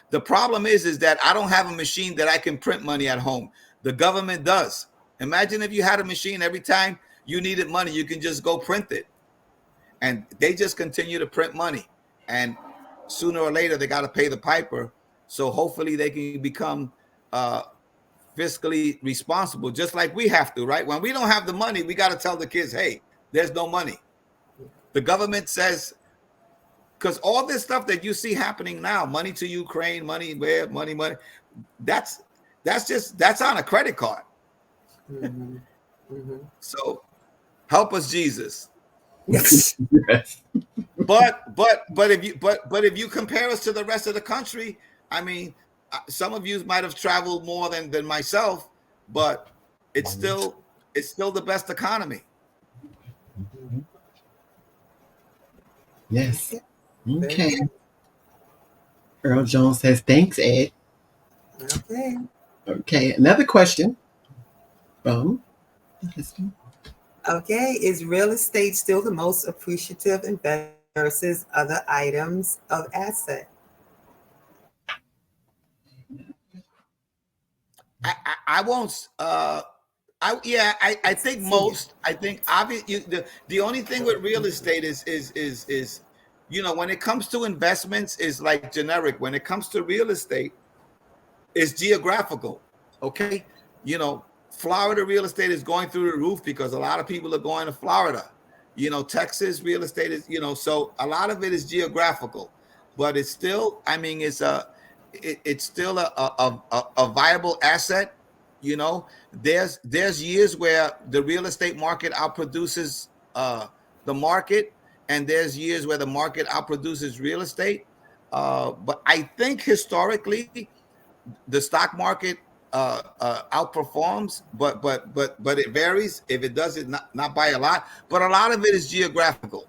C: the problem is that I don't have a machine that I can print money at home. The government does. Imagine if you had a machine, every time you needed money, you can just go print it. And they just continue to print money. And sooner or later, they got to pay the piper. So hopefully they can become fiscally responsible, just like we have to, right? When we don't have the money, we got to tell the kids, hey, there's no money. The government says, because all this stuff that you see happening now, money to Ukraine, money where, money, that's on a credit card. So Help us, Jesus.
B: Yes.
A: Yes.
C: But if you compare us to the rest of the country, I mean, some of you might have traveled more than myself, but it's still the best economy.
A: Yes.
B: Very
A: Okay.
B: good.
A: Earl Jones says, thanks, Ed.
B: Okay.
A: Okay. Another question from
B: Okay. Is real estate still the most appreciative investment versus other items of asset?
C: I won't. I think most. I think obviously the only thing with real estate is when it comes to investments is like generic. When it comes to real estate, it's geographical. Okay, Florida real estate is going through the roof because a lot of people are going to Florida. Texas real estate is so a lot of it is geographical, but it's still. I mean, it's still a viable asset. There's years where the real estate market outproduces the market, and there's years where the market outproduces real estate. But I think historically, the stock market outperforms, but it varies. If it does, it not by a lot, but a lot of it is geographical.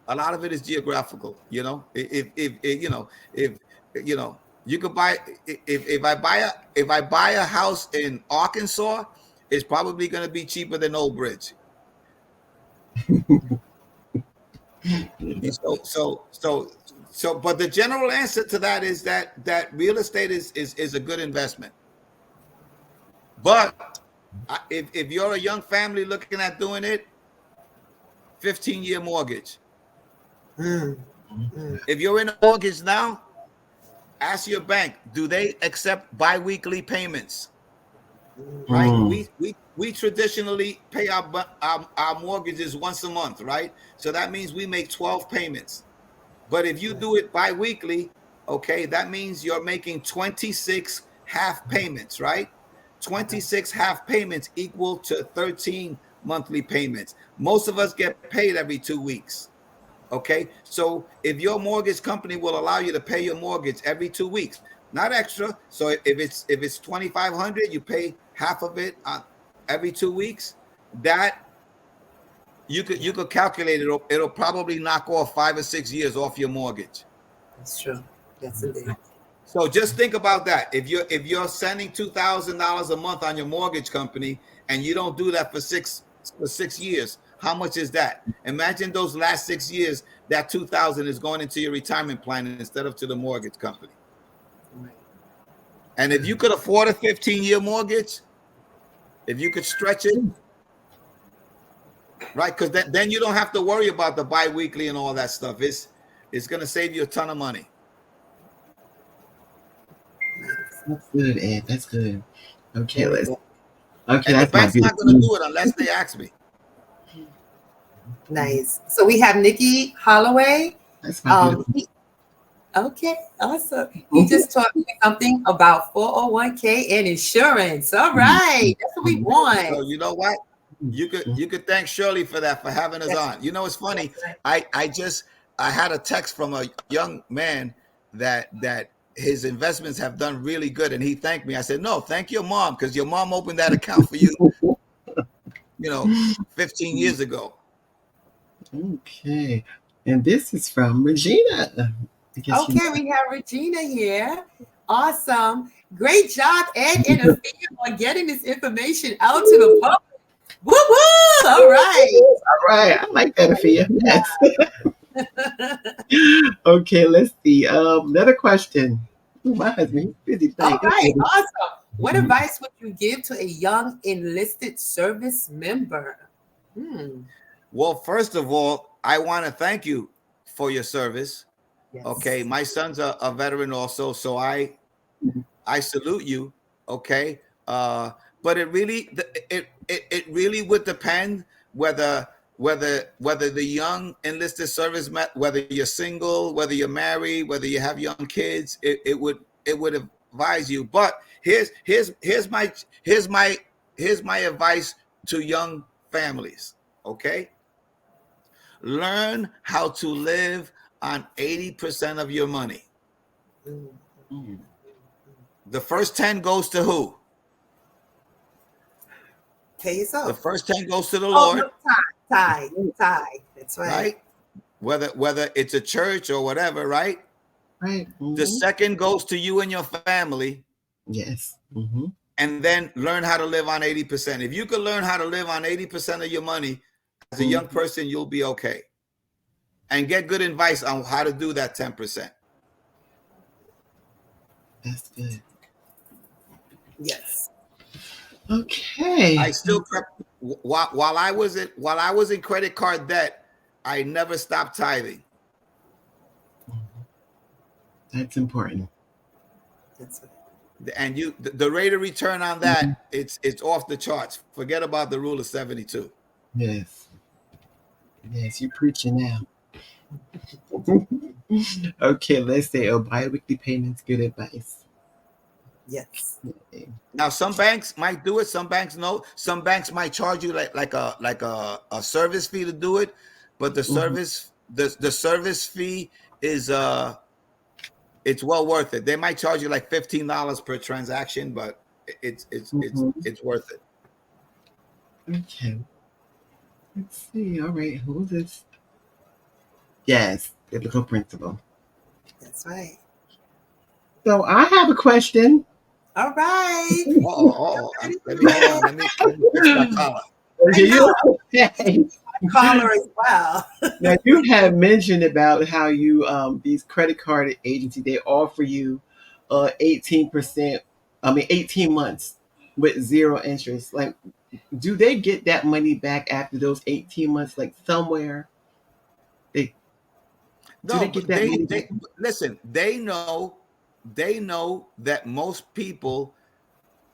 C: A lot of it is geographical. If you could buy if I buy a house in Arkansas, it's probably going to be cheaper than Old Bridge. So, but the general answer to that is that real estate is a good investment. But if you're a young family looking at doing it, 15-year mortgage. If you're in a mortgage now, ask your bank, do they accept biweekly payments? Right? We traditionally pay our mortgages once a month, right? So that means we make 12 payments. But if you do it biweekly, okay, that means you're making 26 half payments, right? 26 half payments equal to 13 monthly payments. Most of us get paid every 2 weeks. Okay, so if your mortgage company will allow you to pay your mortgage every 2 weeks, not extra. So if it's $2,500, you pay half of it every 2 weeks. That you could calculate it. It'll probably knock off 5 or 6 years off your mortgage.
B: That's true. Yes, indeed.
C: So just think about that. If you're sending $2,000 a month on your mortgage company and you don't do that for 6 years, how much is that? Imagine those last 6 years, that $2,000 is going into your retirement plan instead of to the mortgage company.
B: Right.
C: And if you could afford a 15-year mortgage, if you could stretch it, right? Because then you don't have to worry about the biweekly and all that stuff. It's going to save you a ton of money.
A: That's good, Ed. That's good. Okay,
B: Very
A: let's.
B: good.
A: Okay,
C: And the
A: that's my
C: bank's not
A: beautiful.
C: going to do it unless they ask me.
B: Nice. So we have Nikki Holloway.
A: That's my beautiful.
B: Okay, awesome. He just taught me something about 401k and insurance. All right, that's what we want.
C: So you know what? You could thank Shirley for that, for having us on. You know, it's funny. I had a text from a young man that his investments have done really good, and he thanked me. I said, no, thank your mom, because your mom opened that account for you, 15 years ago.
A: Okay, and this is from Regina.
B: Okay, we have Regina here. Awesome. Great job, Ed and Afia, on getting this information out to the public. Woo woo! All right.
A: All right. I like that, Afia. Yes. Okay, let's see. Another question. Ooh, my husband, he's busy today.
B: All right, awesome. What advice would you give to a young enlisted service member?
C: Well, first of all, I want to thank you for your service.
B: Yes.
C: Okay, my son's a veteran also, so I salute you. Okay, but it really would depend whether the young enlisted serviceman, whether you're single, whether you're married, whether you have young kids, it would advise you. But here's my advice to young families, okay? Learn how to live on 80% of your money.
A: Mm.
C: The first 10 goes to who?
B: Pay yourself.
C: The first 10 goes to the
B: Oh,
C: Lord,
B: no, tie. That's right.
C: right? Whether it's a church or whatever, right?
A: Right.
C: The second goes to you and your family.
A: Yes.
C: And then learn how to live on 80%. If you can learn how to live on 80% of your money as a young person, you'll be okay. And get good advice on how to do that 10%.
A: That's good.
B: Yes.
A: Okay.
C: I still prep while I was in credit card debt, I never stopped tithing.
A: That's important.
B: That's right.
C: And the rate of return on that, it's off the charts. Forget about the rule of 72.
A: Yes. Yes, you're preaching now. Okay, let's say bi-weekly payments, good advice.
B: Yes.
A: Okay.
C: Now, some banks might do it. Some banks no. Some banks might charge you like a service fee to do it, but the service fee is it's well worth it. They might charge you like $15 per transaction, but it's worth it.
A: Okay. Let's see. All right. Who's this? Yes, biblical principle.
B: That's right.
A: So I have a question.
B: All right.
C: Let me fix my collar.
A: Okay.
B: Caller as well.
A: Now you have mentioned about how you these credit card agencies, they offer you 18%, 18 months with zero interest. Like, do they get that money back after those 18 months, like somewhere? Do they get that money back?
C: Listen, they know that most people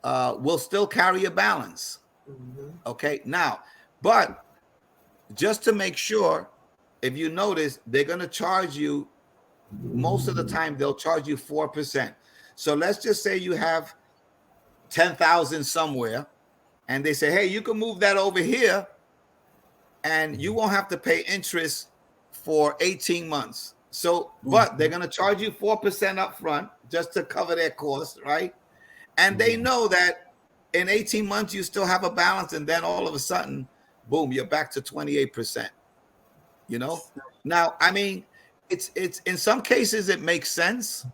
C: will still carry a balance. Okay, now, but just to make sure, if you notice, they're going to charge you, most of the time they'll charge you 4%. So let's just say you have 10,000 somewhere, and they say, hey, you can move that over here and you won't have to pay interest for 18 months. So, but they're going to charge you 4% up front just to cover their costs, right? And they know that in 18 months you still have a balance, and then all of a sudden, boom, you're back to 28%. You know? Now, I mean, it's in some cases it makes sense.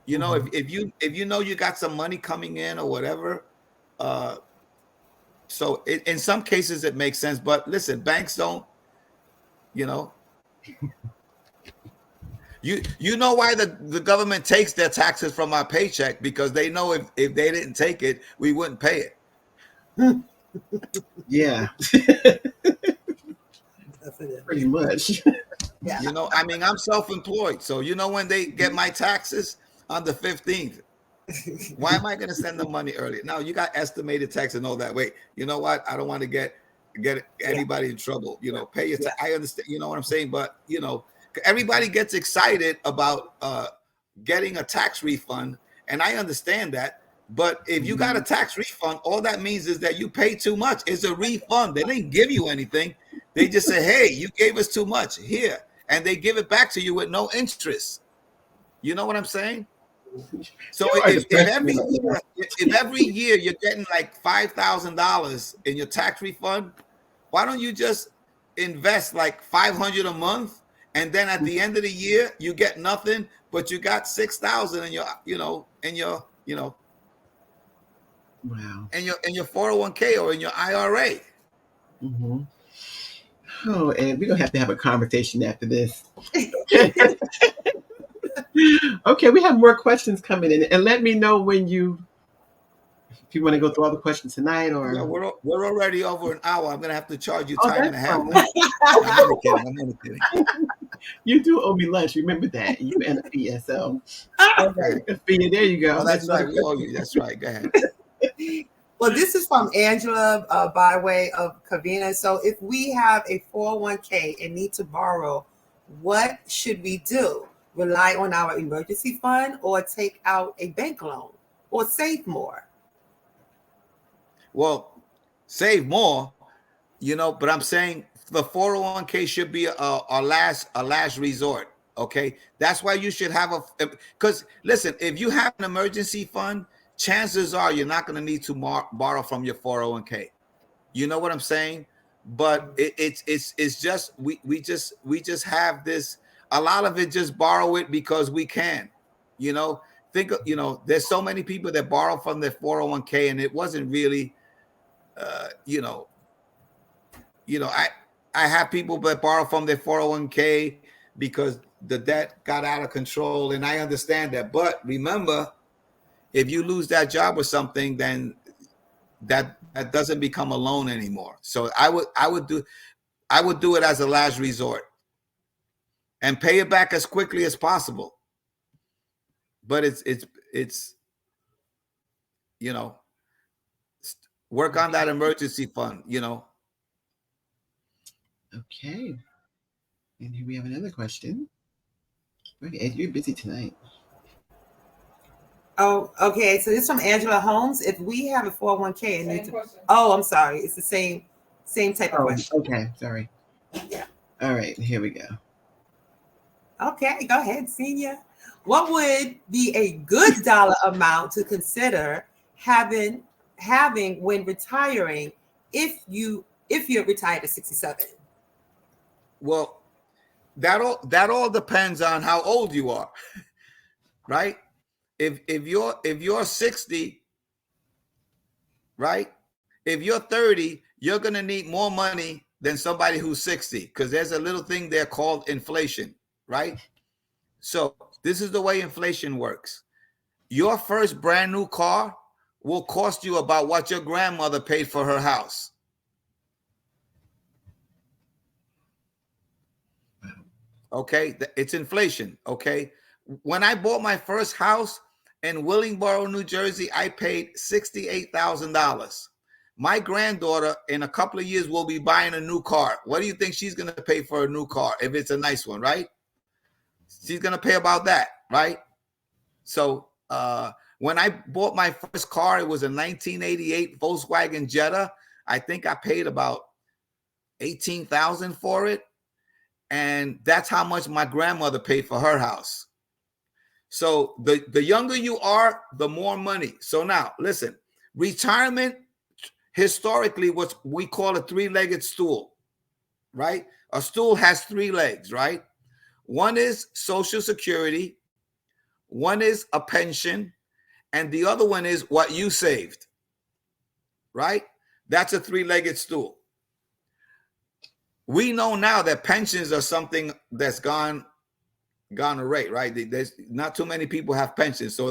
C: You know, if you know you got some money coming in or whatever, so in some cases it makes sense. But listen, banks don't, you know. You know why the government takes their taxes from our paycheck? Because they know if they didn't take it, we wouldn't pay it.
A: Yeah. Pretty much.
B: Yeah.
C: You know, I mean, I'm self-employed. So you know when they get my taxes on the 15th, why am I going to send them money earlier? Now you got estimated tax and all that. Wait, you know what? I don't want to get anybody in trouble. You know, pay your tax. I understand, you know what I'm saying? But you know, everybody gets excited about getting a tax refund, and I understand that. But if you got a tax refund, all that means is that you pay too much. It's a refund. They didn't give you anything. They just say, hey, you gave us too much here. And they give it back to you with no interest. You know what I'm saying? So if every year you're getting like $5,000 in your tax refund, why don't you just invest like $500 a month, and then at the end of the year you get nothing, but you got $6,000 in your
A: Wow.
C: in your 401k or in your IRA.
A: Oh, and we're gonna have to have a conversation after this. Okay, we have more questions coming in, and let me know if you want to go through all the questions tonight, or
C: We're already over an hour. I'm gonna have to charge you time and a half.
A: Fine.
C: I'm only kidding.
A: You do owe me lunch. Remember that. You and Afia. So,
C: Okay.
A: Afia, there you go.
C: Oh, that's right. We owe you. That's right. Go ahead.
B: Well, this is from Angela by way of Cavina. So if we have a 401k and need to borrow, what should we do? Rely on our emergency fund or take out a bank loan or save more?
C: Well, save more, You know, but I'm saying the 401k should be a last resort. Okay, that's why you should have because listen, if you have an emergency fund, chances are you're not going to need to borrow from your 401k. You know what I'm saying? But it's just we just have this. A lot of it just borrow it because we can. You know, there's so many people that borrow from their 401k, and it wasn't really, you know, I have people that borrow from their 401k because the debt got out of control, and I understand that. But remember, if you lose that job or something, then that doesn't become a loan anymore. So I would do it as a last resort and pay it back as quickly as possible. But it's you know, work on that emergency fund, you know.
A: Okay. And here we have another question. Okay, you're busy tonight.
B: Oh, okay. So this is from Angela Holmes. If we have a 401k and need to, I'm sorry. It's the same type of question.
A: Okay, sorry.
B: Yeah.
A: All right, here we go.
B: Okay, go ahead, Senior. What would be a good dollar amount to consider having when retiring if you're retired at 67?
C: Well, that all depends on how old you are, right? If you're 60, right? If you're 30, you're gonna need more money than somebody who's 60 because there's a little thing there called inflation, right? So this is the way inflation works. Your first brand new car will cost you about what your grandmother paid for her house. Okay, it's inflation. Okay, when I bought my first house in Willingboro, New Jersey, I paid $68,000. My granddaughter in a couple of years will be buying a new car. What do you think she's going to pay for a new car if it's a nice one, right? She's going to pay about that, right? So when I bought my first car, it was a 1988 Volkswagen Jetta. I think I paid about $18,000 for it. And that's how much my grandmother paid for her house. So the younger you are, the more money. So now, listen, retirement historically was we call a three-legged stool, right? A stool has three legs, right? One is Social Security, one is a pension, and the other one is what you saved, right? That's a three-legged stool. We know now that pensions are something that's gone away, right? There's not too many people have pensions. So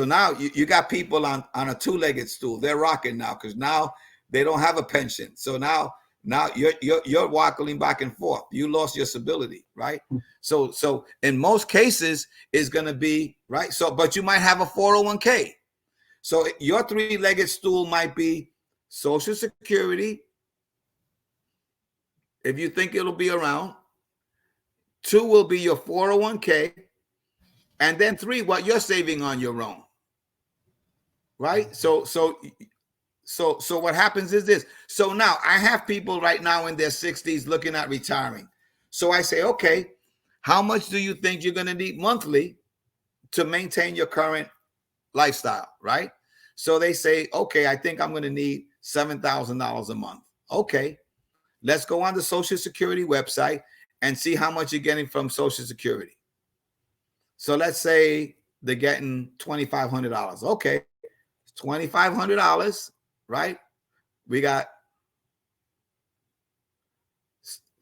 C: now you got people on a two-legged stool. They're rocking now because now they don't have a pension. So now you're waggling back and forth. You lost your stability, right? So in most cases it's going to be right. So, but you might have a 401k. So your three-legged stool might be Social Security, if you think it'll be around. 2 will be your 401k. And then 3, what you're saving on your own. Right? So what happens is this. So now I have people right now in their 60s looking at retiring. So I say, okay, how much do you think you're going to need monthly to maintain your current lifestyle? Right? So they say, okay, I think I'm going to need $7,000 a month. Okay. Let's go on the Social Security website and see how much you're getting from Social Security. So let's say they're getting $2,500. Okay, $2,500, right? We got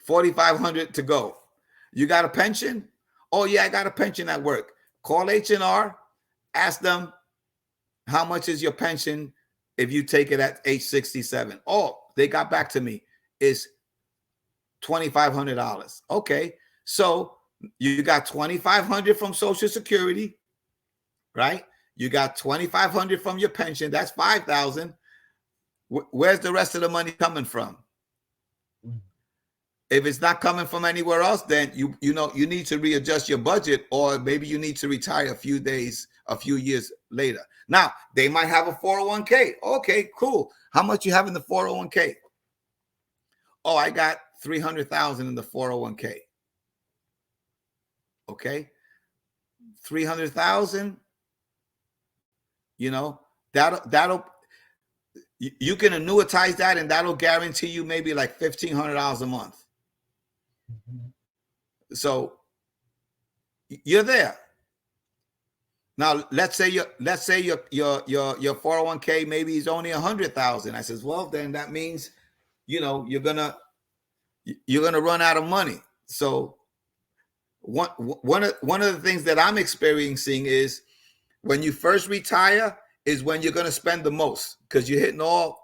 C: $4,500 to go. You got a pension? Oh yeah, I got a pension at work. Call H&R, ask them how much is your pension if you take it at age 67. Oh, they got back to me. It's $2,500. Okay, so you got $2,500 from Social Security, right? You got $2,500 from your pension. That's $5,000. Where's the rest of the money coming from? If it's not coming from anywhere else, then you need to readjust your budget, or maybe you need to retire a few years later. Now, they might have a 401k. Okay, cool. How much you have in the 401k? Oh, I got 300,000 in the 401k. Okay, 300,000. You know, that'll you can annuitize that, and that'll guarantee you maybe like $1,500 a month. So you're there. Now let's say your 401k maybe is only 100,000. I says, well, then that means, you know, you're gonna run out of money. So one of the things that I'm experiencing is when you first retire is when you're going to spend the most, because you're hitting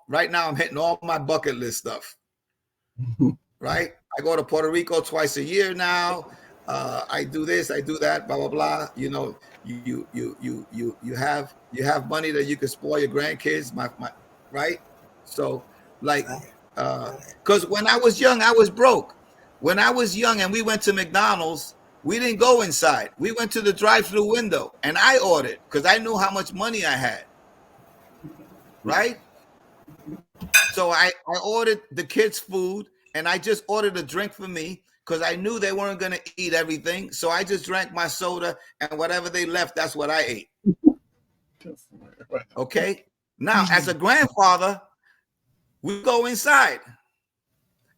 C: right now I'm hitting all my bucket list stuff. Right? I go to Puerto Rico twice a year now. I do this, I do that, blah, blah, blah. You know, you have money that you can spoil your grandkids, my right? So like, because when I was young, I was broke. When I was young and we went to McDonald's, we didn't go inside. We went to the drive-through window and I ordered because I knew how much money I had. Right? So I ordered the kids' food and I just ordered a drink for me because I knew they weren't going to eat everything. So I just drank my soda and whatever they left, that's what I ate. Okay? Now, as a grandfather, we go inside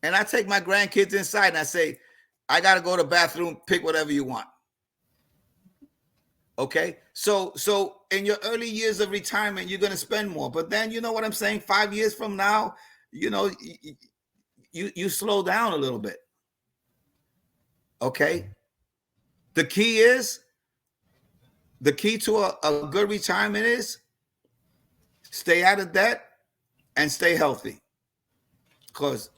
C: and I take my grandkids inside and I say, I got to go to the bathroom, pick whatever you want. Okay, so in your early years of retirement, you're going to spend more. But then, you know what I'm saying? 5 years from now, you know, you slow down a little bit. Okay, the key to a good retirement is stay out of debt and stay healthy, because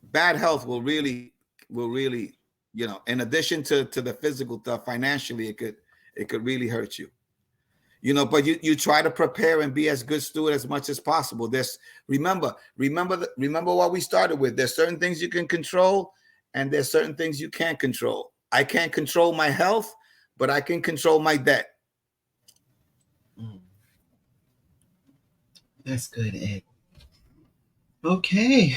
C: bad health will really, you know, in addition to the physical stuff, financially, it could really hurt you. You know, but you try to prepare and be as good steward as much as possible. Remember what we started with. There's certain things you can control and there's certain things you can't control. I can't control my health, but I can control my debt.
A: That's good, Ed. Okay.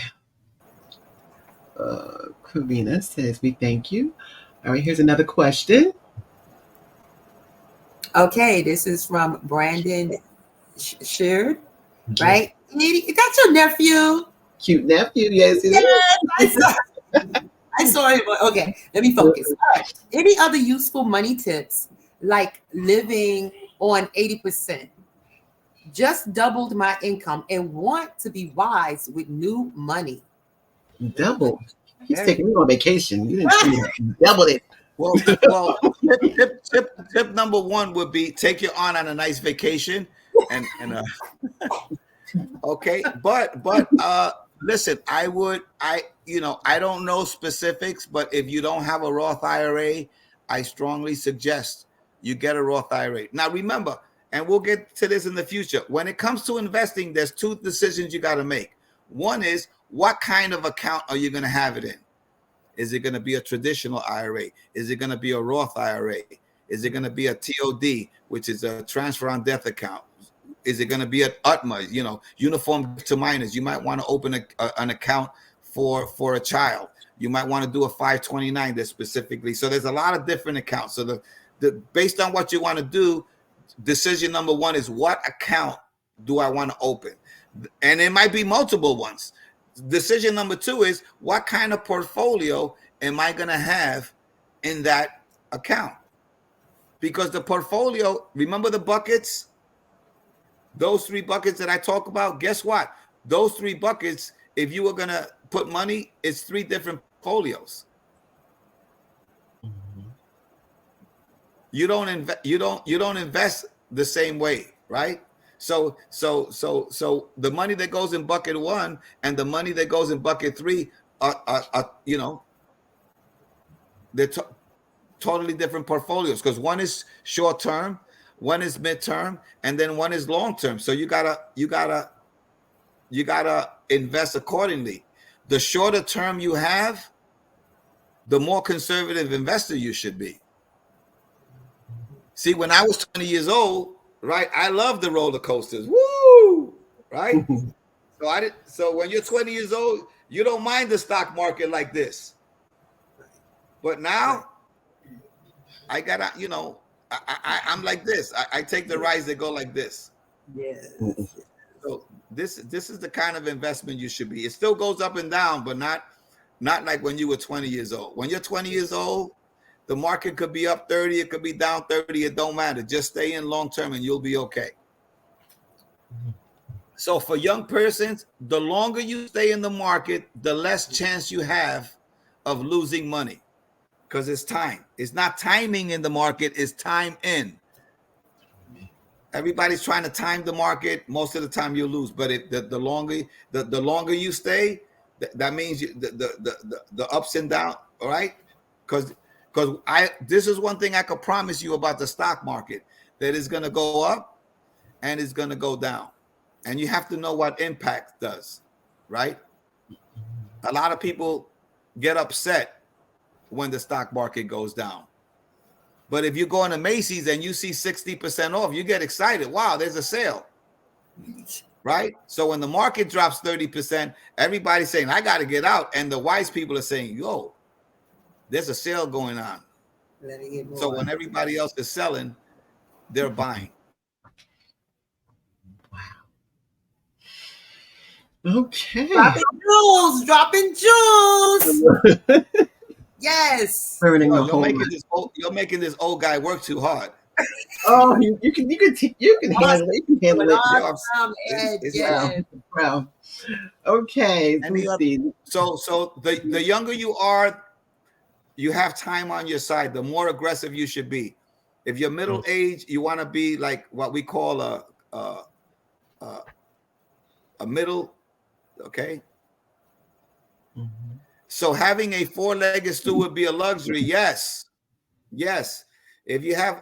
A: Karina says, we thank you. All right, here's another question.
B: Okay, this is from Brandon Sheard, right? That's your nephew.
A: Cute nephew, yes.
B: I saw him. Okay, let me focus. All right. Any other useful money tips, like living on 80%? Just doubled my income and want to be wise with new money.
A: Double? He's taking me on vacation. You didn't double it.
C: Well, tip number one would be take your aunt on a nice vacation, and okay, but listen, I don't know specifics, but if you don't have a Roth IRA, I strongly suggest you get a Roth IRA. Now, remember, and we'll get to this in the future, when it comes to investing, there's two decisions you got to make. One is, what kind of account are you going to have it in? Is it going to be a traditional IRA? Is it going to be a Roth IRA? Is it going to be a TOD, which is a transfer on death account? Is it going to be an UTMA, you know, uniform to minors? You might want to open an account for a child. You might want to do a 529 that specifically. So there's a lot of different accounts. So the based on what you want to do, decision number one is, what account do I want to open? And it might be multiple ones. Decision number two is, what kind of portfolio am I going to have in that account? Because the portfolio, remember the buckets? Those three buckets that I talk about, guess what? Those three buckets, if you were going to put money, it's three different portfolios. You don't invest the same way, right? So the money that goes in bucket one and the money that goes in bucket three are you know, they're totally different portfolios, because one is short term, one is midterm, and then one is long term. So you gotta invest accordingly. The shorter term you have, the more conservative investor you should be. See, when I was 20 years old, right, I loved the roller coasters. Woo! Right? So when you're 20 years old, You don't mind the stock market like this. But now I gotta, I'm like this. I take the rides that go like this.
B: Yes.
C: So this is the kind of investment you should be. It still goes up and down, but not like when you were 20 years old. When you're 20 years old, the market could be up 30, it could be down 30. It don't matter. Just stay in long term and you'll be okay. So for young persons, the longer you stay in the market, the less chance you have of losing money, because it's time. It's not timing in the market, it's time in. Everybody's trying to time the market. Most of the time you lose, but the longer you stay, that means the ups and downs. All right, because this is one thing I could promise you about the stock market, that it's going to go up and it's going to go down. And you have to know what impact does, right? A lot of people get upset when the stock market goes down. But if you go into Macy's and you see 60% off, you get excited. Wow, there's a sale, right? So when the market drops 30%, everybody's saying, I got to get out. And the wise people are saying, yo, there's a sale going on. So when everybody else is selling, they're buying.
A: Okay.
B: Dropping jewels. Yes.
C: You're making this old guy work too hard.
A: Oh, you can handle it. You can handle it. Wow. Okay.
C: So the younger you are, you have time on your side, the more aggressive you should be. If you're middle age, you want to be like what we call a middle. Okay. So having a four-legged stool would be a luxury. Yes. If you have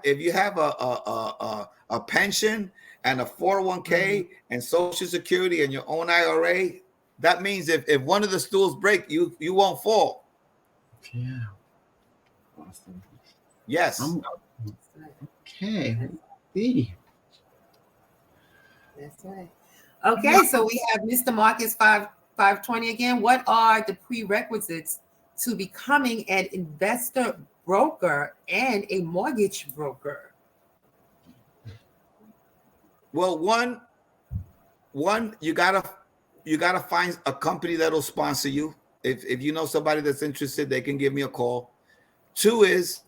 C: a pension and a 401k and Social Security and your own IRA, that means if one of the stools break, you won't fall.
A: Yeah. Awesome.
C: Yes.
A: Okay. See.
B: That's right. Okay, so we have Mr. Marcus 520 again. What are the prerequisites to becoming an investor broker and a mortgage broker?
C: Well, one, you gotta find a company that'll sponsor you. If you know somebody that's interested, they can give me a call. Two is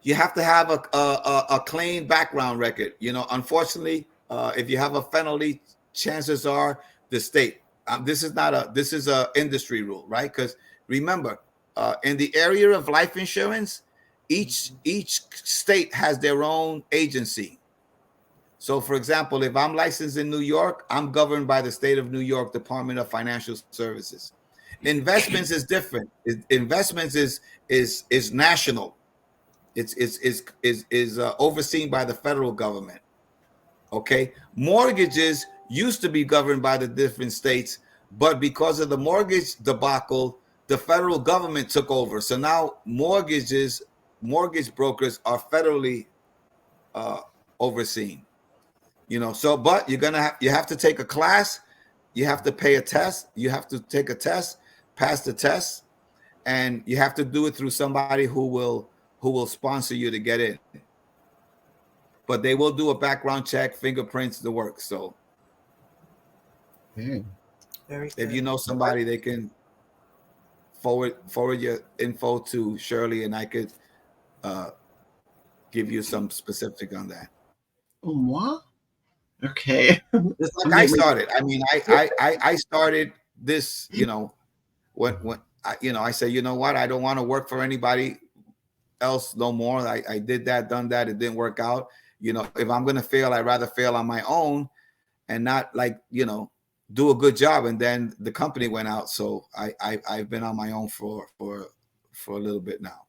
C: you have to have a clean background record. Unfortunately, if you have a felony, chances are the state. This is a industry rule, right? Because remember, in the area of life insurance, each state has their own agency. So, for example, if I'm licensed in New York, I'm governed by the state of New York Department of Financial Services. Investments is different. Investments is national. It's overseen by the federal government. Okay, mortgages used to be governed by the different states, but because of the mortgage debacle, the federal government took over. So now mortgage brokers are federally overseen. But you have to take a class, you have to pay a test, you have to take a test, pass the test, and you have to do it through somebody who will sponsor you to get in. But they will do a background check, fingerprints, the work. So if you know somebody, they can forward your info to Shirley, and I could give you some specific on that.
A: What? Okay.
C: Just like I started. I mean, I started this, when I said, you know what, I don't want to work for anybody else no more. I did that, done that. It didn't work out. If I'm going to fail, I'd rather fail on my own and not do a good job. And then the company went out. So I've been on my own for a little bit now.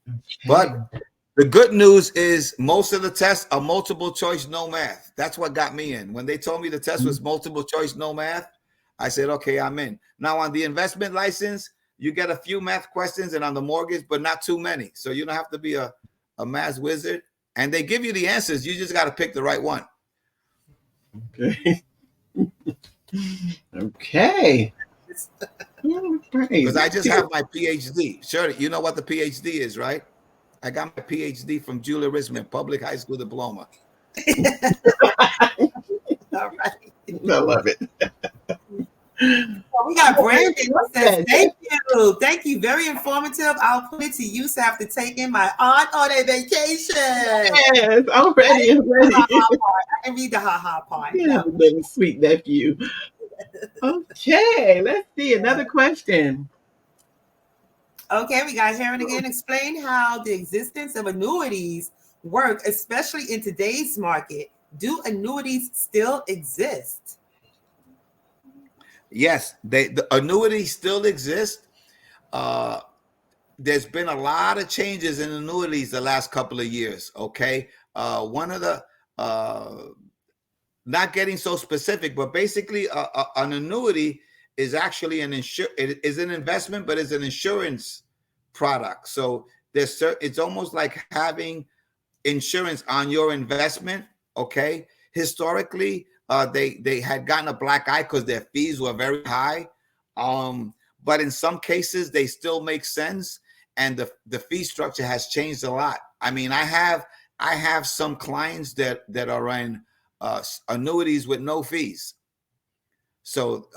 C: Okay. But the good news is most of the tests are multiple choice, no math. That's what got me in. When they told me the test was multiple choice, no math, I said, okay, I'm in. Now on the investment license, you get a few math questions, and on the mortgage, but not too many. So you don't have to be a math wizard. And they give you the answers. You just got to pick the right one.
A: Okay. Okay.
C: Because I just have my PhD. Shirley, you know what the PhD is, right? I got my PhD from Julia Richmond, public high school diploma.
B: All right.
A: I love it.
B: We got Brandon who says, thank you. Thank you. Very informative. I'll put it to use after taking my aunt on a vacation.
A: Yes, I'm ready. I'm ready.
B: I can read the ha-ha part.
A: Yeah, little sweet nephew. Okay, let's see. Another question.
B: Okay, we got Heron again. Explain how the existence of annuities work, especially in today's market. Do annuities still exist?
C: Yes, the annuities still exist. There's been a lot of changes in annuities the last couple of years. Okay, one of the not getting so specific, but basically, an annuity is actually an investment, but it's an insurance product. So it's almost like having insurance on your investment. Okay, historically, they had gotten a black eye because their fees were very high. But in some cases, they still make sense, and the fee structure has changed a lot. I mean, I have some clients that are in annuities with no fees. So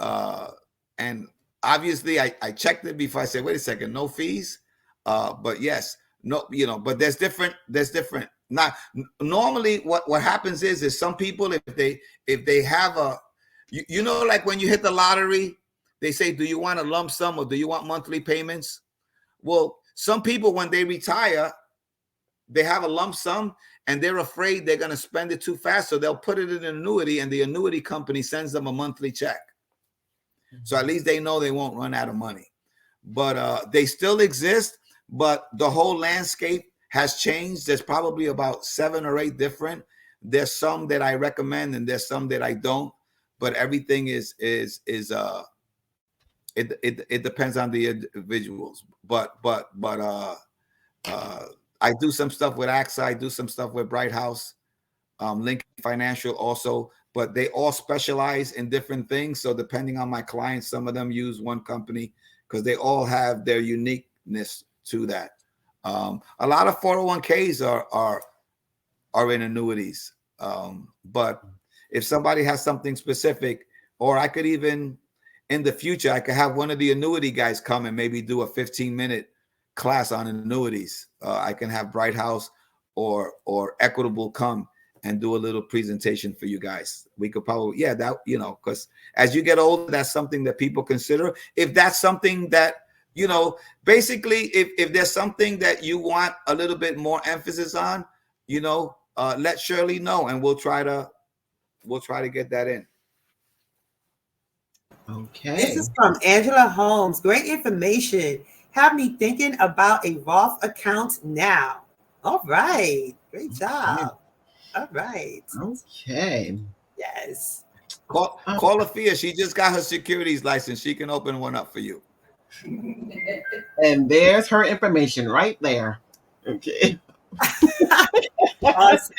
C: and obviously, I checked it before I said, wait a second, no fees. But yes, no, but there's different. Not normally what happens is some people, if they have like when you hit the lottery, they say, do you want a lump sum or do you want monthly payments? Well, some people, when they retire, they have a lump sum and they're afraid they're going to spend it too fast. So they'll put it in an annuity and the annuity company sends them a monthly check. So at least they know they won't run out of money. But they still exist, but the whole landscape has changed. There's probably about 7 or 8 different. There's some that I recommend and there's some that I don't. But everything is it depends on the individuals. But I do some stuff with AXA. I do some stuff with Bright House, Lincoln Financial also. But they all specialize in different things. So depending on my clients, some of them use one company because they all have their uniqueness to that. A lot of 401ks are in annuities. But if somebody has something specific, or I could even in the future, I could have one of the annuity guys come and maybe do a 15-minute class on annuities. I can have Bright House or Equitable come and do a little presentation for you guys. We could probably, because as you get older, that's something that people consider. If that's something that, basically, if there's something that you want a little bit more emphasis on, let Shirley know and we'll try to get that in.
A: Okay.
B: This is from Angela Holmes. Great information. Have me thinking about a Roth account now. All right. Great job. All right.
A: Okay.
B: Yes.
C: Call Afia. She just got her securities license. She can open one up for you.
A: And there's her information right there. Okay.
B: Awesome.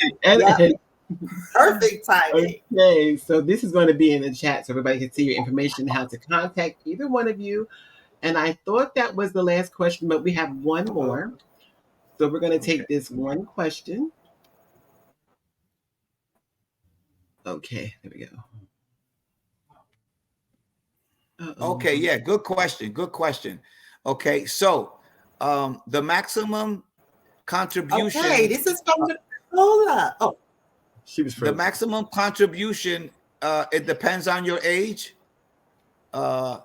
B: Perfect timing.
A: Okay, so this is going to be in the chat so everybody can see your information, how to contact either one of you. And I thought that was the last question, but we have one more. So we're going to take this one question. Okay, there we go.
C: Okay, yeah, good question. Okay, so the maximum contribution.
B: Okay, this is from the Cola. Oh,
A: she was frozen.
C: The maximum contribution. It depends on your age. I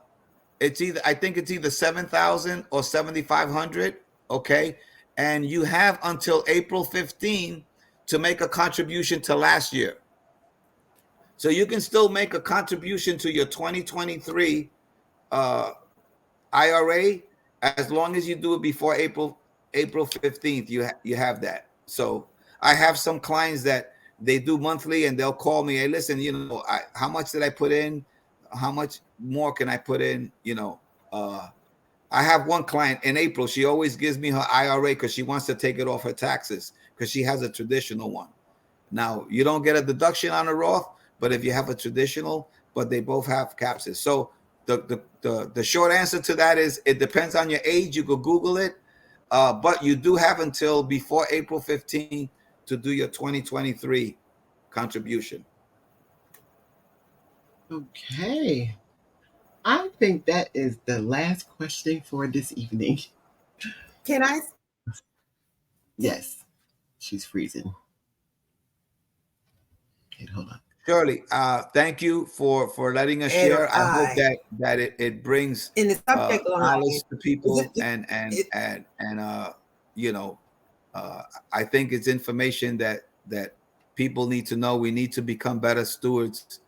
C: think it's either 7,000 or 7,500. Okay, and you have until April 15 to make a contribution to last year. So you can still make a contribution to your 2023 IRA as long as you do it before April 15th. You have that. So I have some clients that they do monthly and they'll call me. Hey, listen, how much did I put in? How much more can I put in? I have one client in April. She always gives me her IRA because she wants to take it off her taxes because she has a traditional one. Now you don't get a deduction on a Roth, but if you have a traditional, but they both have capses. So the short answer to that is it depends on your age. You could Google it, but you do have until before April 15th to do your 2023 contribution.
A: Okay. I think that is the last question for this evening.
B: Can I?
A: Yes, she's freezing. Okay, hold on.
C: Shirley, thank you for letting us
B: Ed or
C: share. I hope
B: I
C: that it brings
B: in the subject line?
C: knowledge to people,
B: It,
C: and you know, I think it's information that people need to know. We need to become better stewards.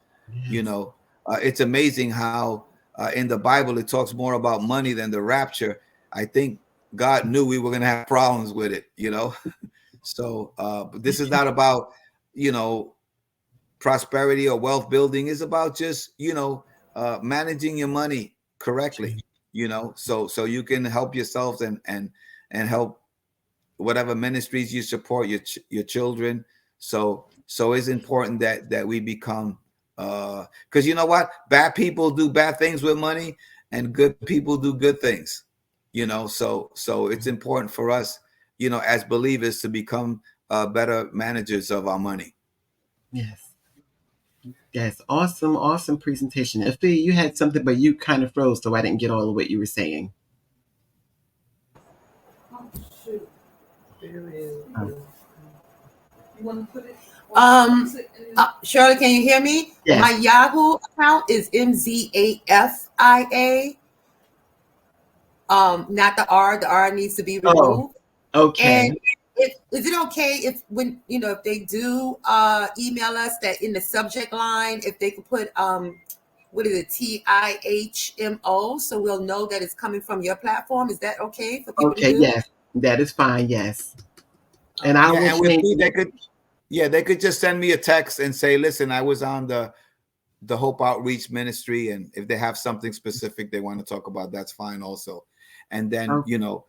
C: You
A: Yes.
C: know, it's amazing how in the Bible it talks more about money than the rapture. I think God knew we were going to have problems with it. You know, so but this is not about, you know, prosperity or wealth building. Is about just, you know, managing your money correctly, you know, so you can help yourselves and help whatever ministries you support, your children. So it's important that we become, because you know what, bad people do bad things with money and good people do good things, you know. So it's important for us, you know, as believers to become better managers of our money.
A: Yes. Yes. Awesome. Awesome presentation. Afia, you had something, but you kind of froze, so I didn't get all of what you were saying.
B: oh, shoot.
A: Oh,
D: You want to put it?
B: Shirley, can you hear me?
A: yes.
B: My Yahoo account is MZAFIA. Not the R. The R needs to be removed.
A: Okay.
B: And is it okay if when if they do email us that in the subject line, if they could put what is it, TIHMO, so we'll know that it's coming from your platform? Is that okay for people to
A: Okay.
B: do?
A: Yes. That is fine. Yes. And I
C: Yeah,
A: will
C: and with
A: change
C: me,
A: it.
C: they could just send me a text and say, listen, I was on the Hope Outreach Ministry, and if they have something specific they want to talk about, that's fine also. And then,
A: Oh,
C: you know,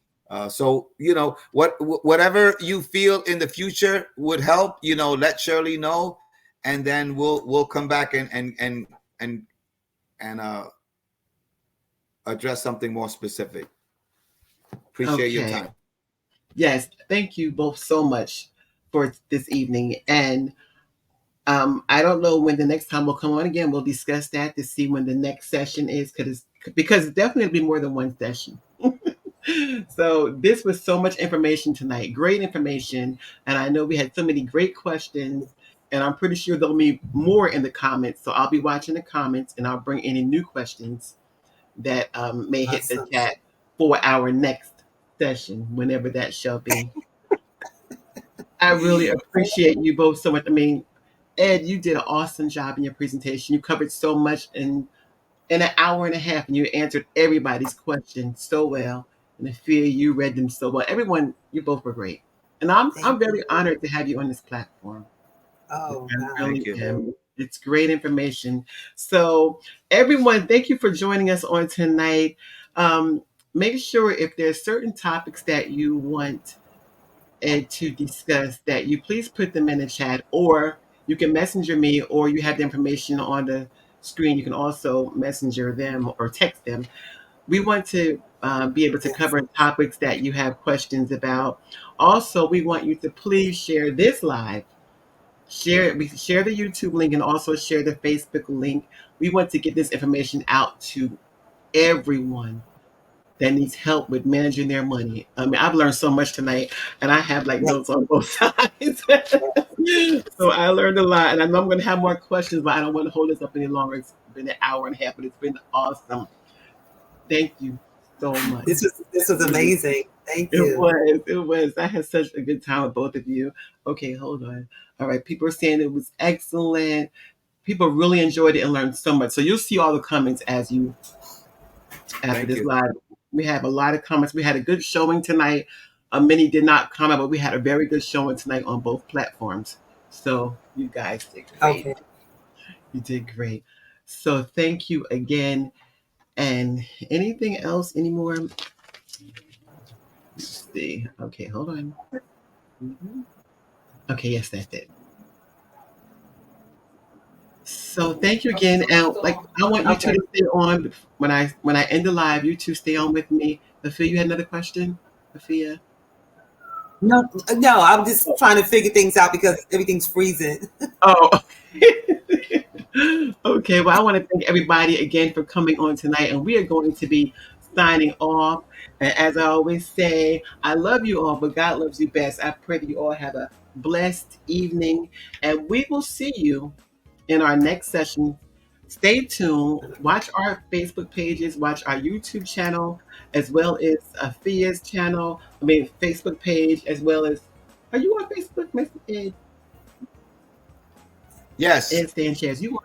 C: so you know, whatever you feel in the future would help, you know, let Shirley know, and then we'll come back and address something more specific. Appreciate your
A: okay.
C: time.
A: Yes. Thank you both so much for this evening. And I don't know when the next time we'll come on again. We'll discuss that to see when the next session is, because it's definitely be more than one session. So this was so much information tonight, great information, and I know we had so many great questions, and I'm pretty sure there'll be more in the comments. So I'll be watching the comments, and I'll bring any new questions that may hit the
B: Awesome.
A: chat for our next session, whenever that shall be. I really appreciate you both so much. I mean, Ed, you did an awesome job in your presentation. You covered so much in an hour and a half, and you answered everybody's questions so well. And I feel you read them so well. Everyone, you both were great. And I'm
B: Thank
A: very
B: you.
A: honored to have you on this platform.
B: Oh
A: I
B: God.
C: Thank
A: really
C: you.
A: am. It's great information. So, everyone, thank you for joining us on tonight. Um, Make sure if there's certain topics that you want and to discuss, that you please put them in the chat, or you can messenger me, or you have the information on the screen. You can also messenger them or text them. We want to be able to
B: Yes.
A: cover topics that you have questions about. Also, we want you to please share this live. Share the YouTube link and also share the Facebook link. We want to get this information out to everyone that needs help with managing their money. I mean, I've learned so much tonight, and I have like
B: Yes.
A: notes on both sides. So I learned a lot, and I know I'm going to have more questions, but I don't want to hold this up any longer. It's been an hour and a half, but it's been awesome. Thank you so much.
B: This was amazing. Thank
A: It
B: you.
A: was. It was. I had such a good time with both of you. Okay, hold on. All right. People are saying it was excellent. People really enjoyed it and learned so much. So you'll see all the comments after
C: Thank
A: this
C: you.
A: live. We have a lot of comments. We had a good showing tonight. Many did not comment, but we had a very good showing tonight on both platforms. So you guys did great.
B: Okay.
A: You did great. So thank you again. And anything else anymore? Let's see. Okay, hold on. Mhm. Okay, yes, that's it. So thank you again, and like I want you two
B: Okay.
A: to stay on when I end the live. You two stay on with me. Afia, you had another question, Afia?
B: No, no, I'm just trying to figure things out because everything's freezing.
A: Oh, okay. Well, I want to thank everybody again for coming on tonight, and we are going to be signing off. And as I always say, I love you all, but God loves you best. I pray that you all have a blessed evening, and we will see you in our next session. Stay tuned. Watch our Facebook pages, watch our YouTube channel, as well as Afia's channel. I mean, Facebook page, as well as. Are you on Facebook, Mr.
C: Yes.
A: Ed Sanchez? You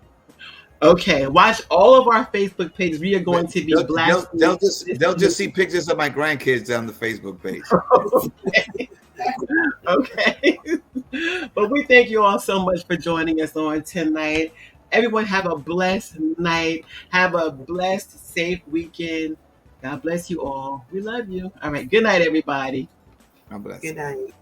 A: Okay, watch all of our Facebook pages. We are going to be blasting.
C: They'll just see pictures of my grandkids on the Facebook page.
A: Okay. Okay. But we thank you all so much for joining us on tonight. Everyone have a blessed night. Have a blessed, safe weekend. God bless you all. We love you. All right. Good night, everybody.
C: God bless.
B: Good night.